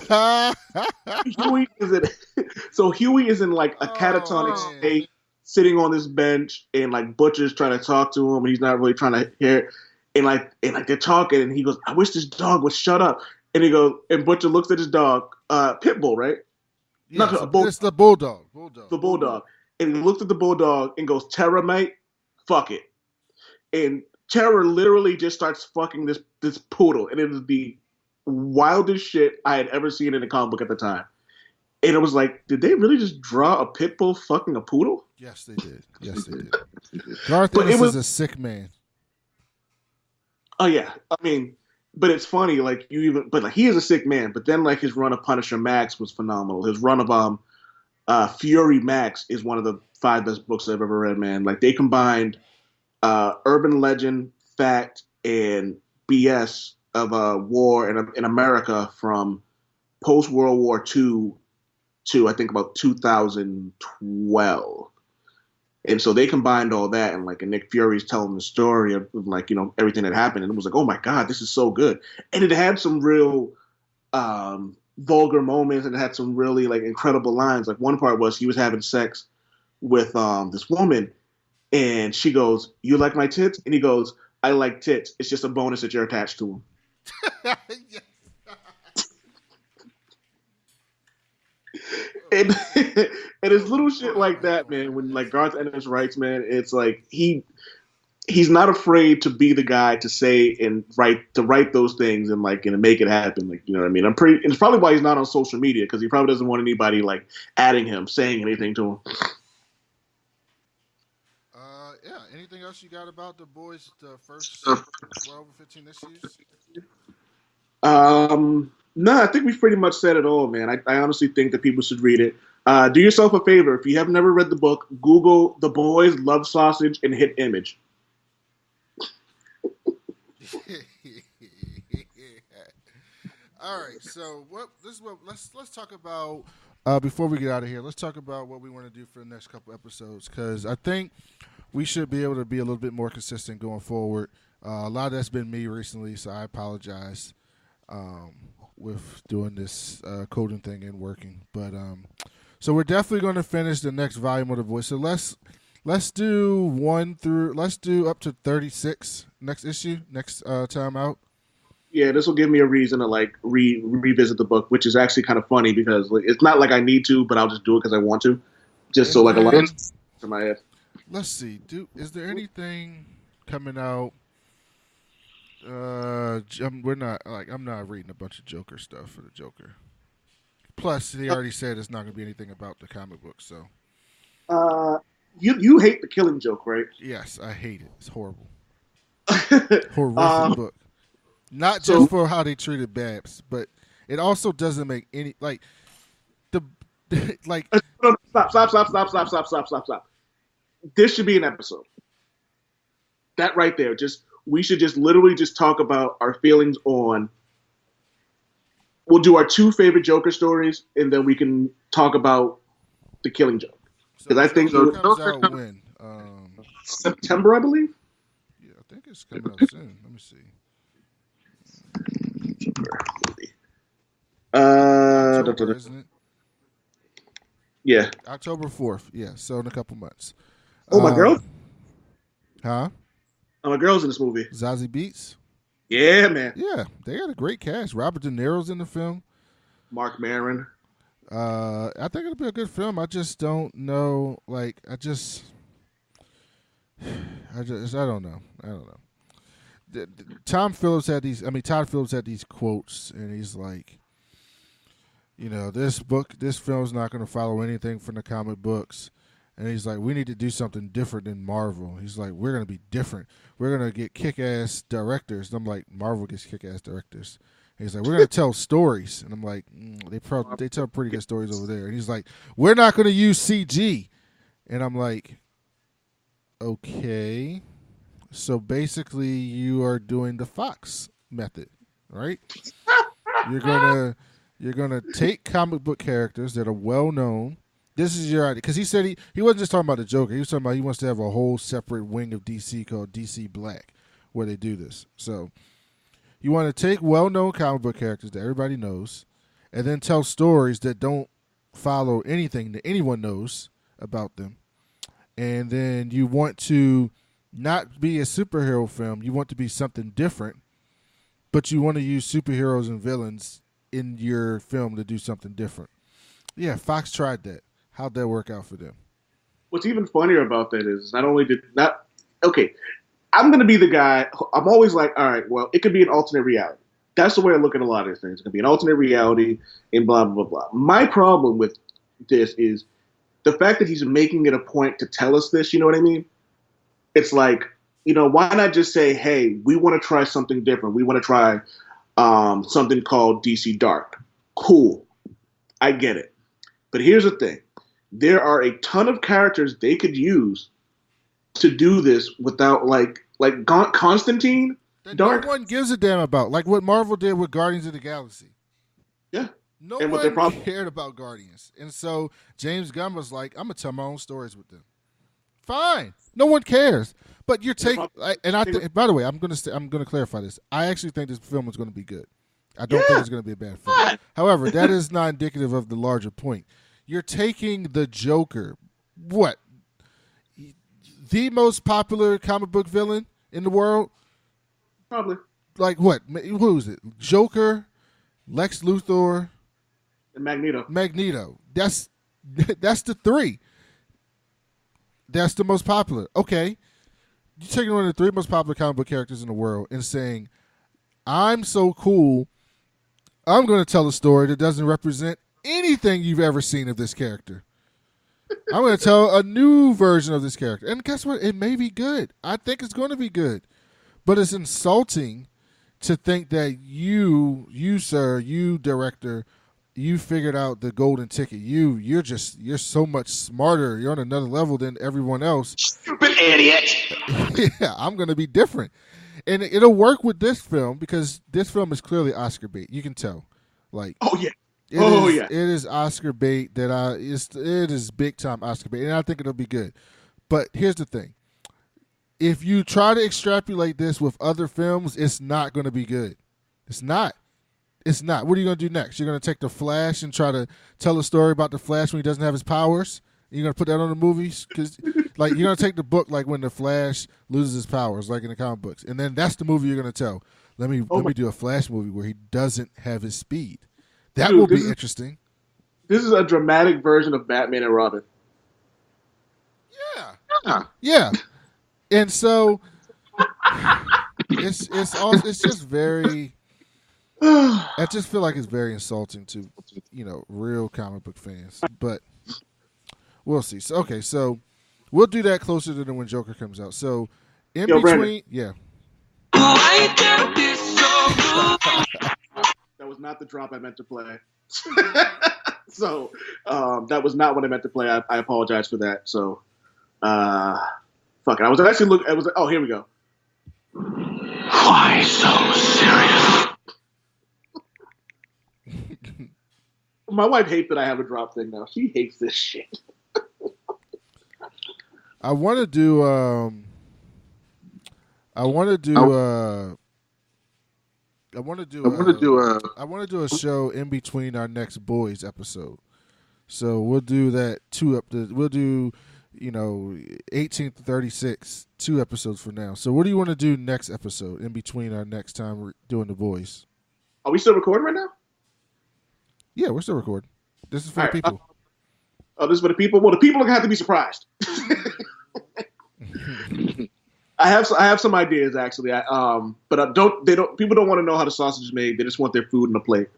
Huey is in like a catatonic state, sitting on this bench, and like Butcher's trying to talk to him, and he's not really trying to hear. And like they're talking, and he goes, "I wish this dog would shut up." And he goes, and Butcher looks at his dog, Pitbull, right? Yes, it's the bulldog. The bulldog. And he looked at the bulldog and goes, "Terror, mate, fuck it." And Terror literally just starts fucking this poodle, and it is the wildest shit I had ever seen in a comic book at the time. And it was like, did they really just draw a pit bull fucking a poodle? Yes, they did. Garth Ennis is a sick man. Oh yeah, I mean, but it's funny, like he is a sick man. But then like his run of Punisher Max was phenomenal. His run of Fury Max is one of the 5 best books I've ever read, man. Like they combined urban legend, fact, and BS of war in America from post World War II to I think about 2012. And so they combined all that, and like, and Nick Fury's telling the story of like, you know, everything that happened, and it was like, oh my god, this is so good. And it had some real vulgar moments, and it had some really like incredible lines. Like one part was he was having sex with this woman, and she goes, "You like my tits?" And he goes, "I like tits. It's just a bonus that you're attached to them." Yes. and it's little shit like that, man. When like Garth Ennis writes, man, it's like he's not afraid to be the guy to say and write those things and like and make it happen. Like, you know what I mean? It's probably why he's not on social media, because he probably doesn't want anybody like adding him, saying anything to him. Yeah. Anything else you got about the boys? The first 12 or 15 issues. No, I think we've pretty much said it all, man. I honestly think that people should read it. Do yourself a favor. If you have never read the book, Google The Boys Love Sausage and hit image. All right, so let's talk about before we get out of here. Let's talk about what we want to do for the next couple episodes, because I think we should be able to be a little bit more consistent going forward. A lot of that's been me recently, so I apologize with doing this coding thing and working. But so we're definitely going to finish the next volume of The Voice. So let's do up to 36 next issue, next time out. Yeah, this will give me a reason to like revisit the book, which is actually kind of funny because like, it's not like I need to, but I'll just do it because I want to, just so like a lot to my head. Let's see. Is there anything coming out? I'm not reading a bunch of Joker stuff for the Joker. Plus, he already said it's not going to be anything about the comic book. So, you hate the Killing Joke, right? Yes, I hate it. It's horrible. Horrific book. Not just for how they treated Babs, but it also doesn't make any like the like. Stop. This should be an episode. That right there, we should just literally just talk about our feelings on. We'll do our 2 favorite Joker stories, and then we can talk about the Killing Joke. Because I think Joker comes out when September, I believe. Yeah, I think it's coming out soon. Let me see. October, isn't it? Yeah. October 4th. Yeah, so in a couple months. Oh, my girl? Huh? Oh, my girl's in this movie. Zazie Beetz? Yeah, man. Yeah, they got a great cast. Robert De Niro's in the film. Mark Maron. I think it'll be a good film. I just don't know. Like, I don't know. I don't know. Todd Phillips had these quotes, and he's like, this film's not going to follow anything from the comic books. And he's like, we need to do something different than Marvel. He's like, we're going to be different. We're going to get kick-ass directors. And I'm like, Marvel gets kick-ass directors. And he's like, we're going to tell stories. And I'm like, they tell pretty good stories over there. And he's like, we're not going to use CG. And I'm like, okay. So basically you are doing the Fox method, right? You're gonna take comic book characters that are well known. This is your idea, because he said he wasn't just talking about the Joker. He was talking about he wants to have a whole separate wing of DC called DC Black, where they do this. So you want to take well-known comic book characters that everybody knows, and then tell stories that don't follow anything that anyone knows about them. And then you want to not be a superhero film. You want to be something different, but you want to use superheroes and villains in your film to do something different. Yeah, Fox tried that. How'd that work out for them? What's even funnier about that is I'm going to be the guy. I'm always like, all right, well, it could be an alternate reality. That's the way I look at a lot of things. It could be an alternate reality and blah, blah, blah, blah. My problem with this is the fact that he's making it a point to tell us this, you know what I mean? It's like, why not just say, hey, we want to try something different. We want to try something called DC Dark. Cool. I get it. But here's the thing. There are a ton of characters they could use to do this without, like Constantine. Dark. No one gives a damn about, like what Marvel did with Guardians of the Galaxy. Yeah. No one cared about Guardians. And so James Gunn was like, I'm going to tell my own stories with them. Fine. No one cares. But you're taking, by the way, I'm going to clarify this. I actually think this film is going to be good. I don't think it's going to be a bad film. However, that is not indicative of the larger point. You're taking the Joker, what? The most popular comic book villain in the world? Probably. Like what? Who is it? Joker, Lex Luthor, and Magneto. That's the three. That's the most popular. Okay. You're taking one of the three most popular comic book characters in the world and saying, I'm so cool, I'm going to tell a story that doesn't represent anything you've ever seen of this character. I'm going to tell a new version of this character. And guess what? It may be good. I think it's going to be good. But it's insulting to think that you sir, you director, you figured out the golden ticket. You're so much smarter. You're on another level than everyone else. Stupid idiot. Yeah, I'm going to be different. And it'll work with this film because this film is clearly Oscar bait. You can tell. Like, oh yeah. It is Oscar bait it is big time Oscar bait, and I think it'll be good. But here's the thing: if you try to extrapolate this with other films, it's not going to be good. It's not. It's not. What are you going to do next? You're going to take the Flash and try to tell a story about the Flash when he doesn't have his powers? You're going to put that on the movies? Because like you're going to take the book like when the Flash loses his powers, like in the comic books, and then that's the movie you're going to tell. Let me do a Flash movie where he doesn't have his speed. That will be interesting. This is a dramatic version of Batman and Robin. Yeah. And so it's just very. I just feel like it's very insulting to real comic book fans. But we'll see. So we'll do that closer to when Joker comes out. So in between, Brandon. yeah. That was not the drop I meant to play. So that was not what I meant to play. I apologize for that. So fuck it. I was actually looking. Oh, here we go. Why so serious? My wife hates that I have a drop thing now. She hates this shit. I want to do a show in between our next Boys episode. So we'll do that we'll do 18th to 36, 2 episodes from now. So what do you want to do next episode in between our next time we're doing The Boys? Are we still recording right now? Yeah, we're still recording. This is for All the right, people. this is for the people. Well, the people are gonna have to be surprised. I have some ideas actually. But people don't want to know how the sausage is made. They just want their food on the plate.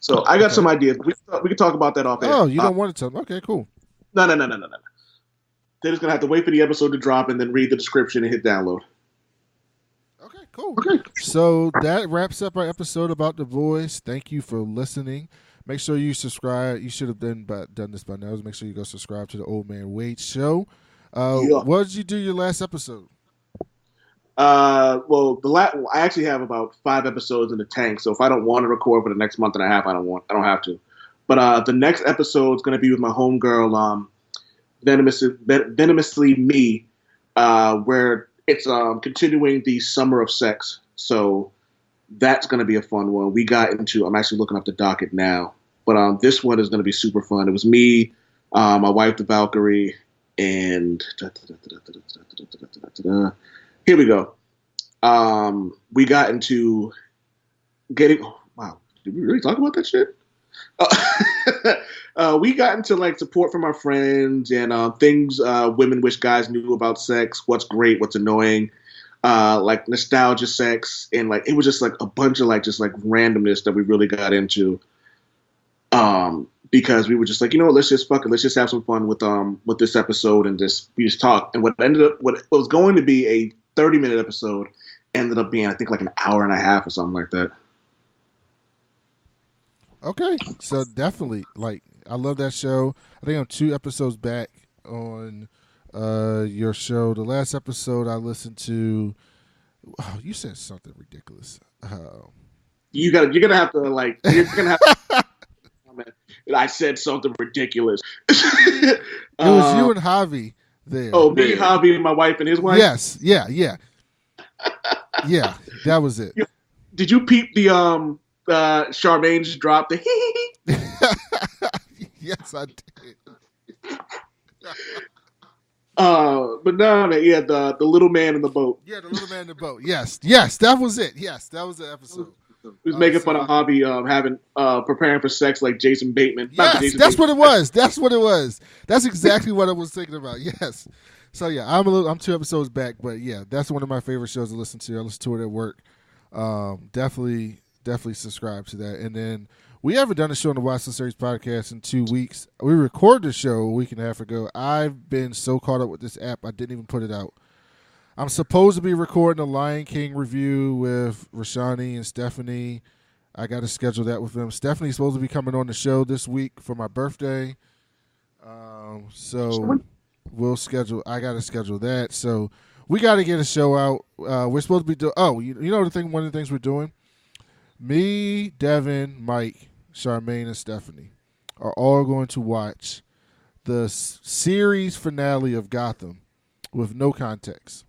So I got some ideas. We can talk about that off air. Oh, you don't want to tell them? Okay, cool. No. They're just gonna have to wait for the episode to drop and then read the description and hit download. Okay, cool. Okay. So that wraps up our episode about The Boys. Thank you for listening. Make sure you subscribe. You should have done this by now. Make sure you go subscribe to the Old Man Wade Show. Yeah. What did you do your last episode? Well, I actually have about 5 episodes in the tank. So if I don't want to record for the next month and a half, I don't have to. But the next episode is going to be with my homegirl, Venomously Me, where it's continuing the Summer of Sex. So that's going to be a fun one. I'm actually looking up the docket now, but this one is going to be super fun. It was me, my wife, the Valkyrie, and here we go. We got into getting. Wow, did we really talk about that shit? We got into like support from our friends and things women wish guys knew about sex. What's great, what's annoying, like nostalgia sex, and like it was just like a bunch of like just like randomness that we really got into. Because we were just like, let's just have some fun with this episode and we just talk. And what was going to be a 30-minute episode ended up being, I think, like an hour and a half or something like that. Okay, so definitely, like, I love that show. I think I'm 2 episodes back on your show. The last episode I listened to, you said something ridiculous. You're gonna have to I said something ridiculous. It was you and Javi there. Oh, me, Javi, and my wife and his wife? Yes, yeah. Yeah, that was it. Did you peep the Charmaine just dropped the Yes, I did. But no, man, yeah, the little man in the boat. Yeah, the little man in the boat. Yes, that was it. Yes, that was the episode. He was making fun of Hobby having preparing for sex like Jason Bateman. Yes, that's what it was. That's what it was. That's exactly what I was thinking about. Yes. So yeah, I'm 2 episodes back, but yeah, that's one of my favorite shows to listen to. I listen to it at work. Definitely subscribe to that. And then we haven't done a show on the Watson Series podcast in 2 weeks. We recorded the show a week and a half ago. I've been so caught up with this app, I didn't even put it out. I'm supposed to be recording a Lion King review with Rashani and Stephanie. I got to schedule that with them. Stephanie's supposed to be coming on the show this week for my birthday. So we'll schedule. I got to schedule that. So we got to get a show out. We're supposed to be doing. Oh, you know the thing. One of the things we're doing. Me, Devin, Mike, Charmaine, and Stephanie are all going to watch the series finale of Gotham with no context.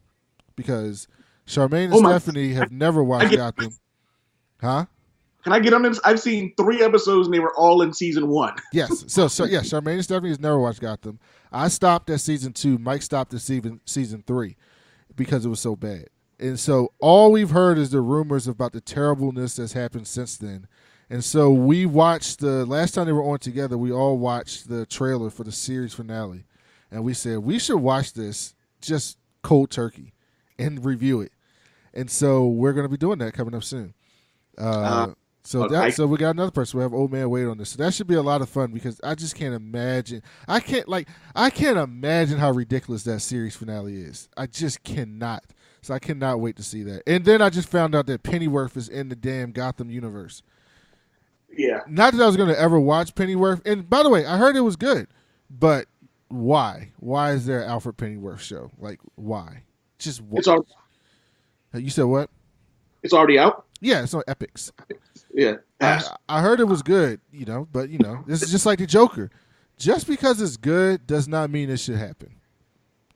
Because Charmaine and Stephanie have never watched Gotham. Huh? Can I get on this? I've seen 3 episodes and they were all in season 1. Yes. So yeah, Charmaine and Stephanie has never watched Gotham. I stopped at season 2. Mike stopped at season 3 because it was so bad. And so all we've heard is the rumors about the terribleness that's happened since then. And so we watched the last time they were on together, we all watched the trailer for the series finale. And we said, we should watch this just cold turkey and review it. And so we're going to be doing that coming up soon. So we got another person. We have Old Man Wade on this. So that should be a lot of fun because I just can't imagine. I can't imagine how ridiculous that series finale is. I just cannot. So I cannot wait to see that. And then I just found out that Pennyworth is in the damn Gotham universe. Yeah. Not that I was going to ever watch Pennyworth. And by the way, I heard it was good. But why? Why is there an Alfred Pennyworth show? Like, why? Just what? You said what? It's already out? Yeah, it's on Epics. Yeah. I heard it was good, but this is just like the Joker. Just because it's good does not mean it should happen.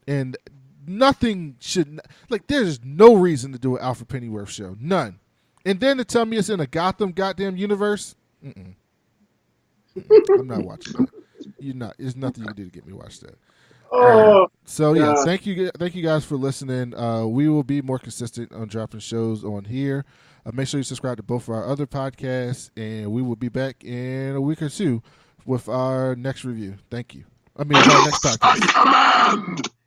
And nothing should, there's no reason to do an Alfred Pennyworth show. None. And then to tell me it's in a Gotham goddamn universe? I'm not watching that. you're not. There's nothing you can do to get me to watch that. Oh, So yeah, God. thank you guys for listening. We will be more consistent on dropping shows on here. Make sure you subscribe to both of our other podcasts, and we will be back in a week or two with our next review. Thank you. With our next podcast. Command!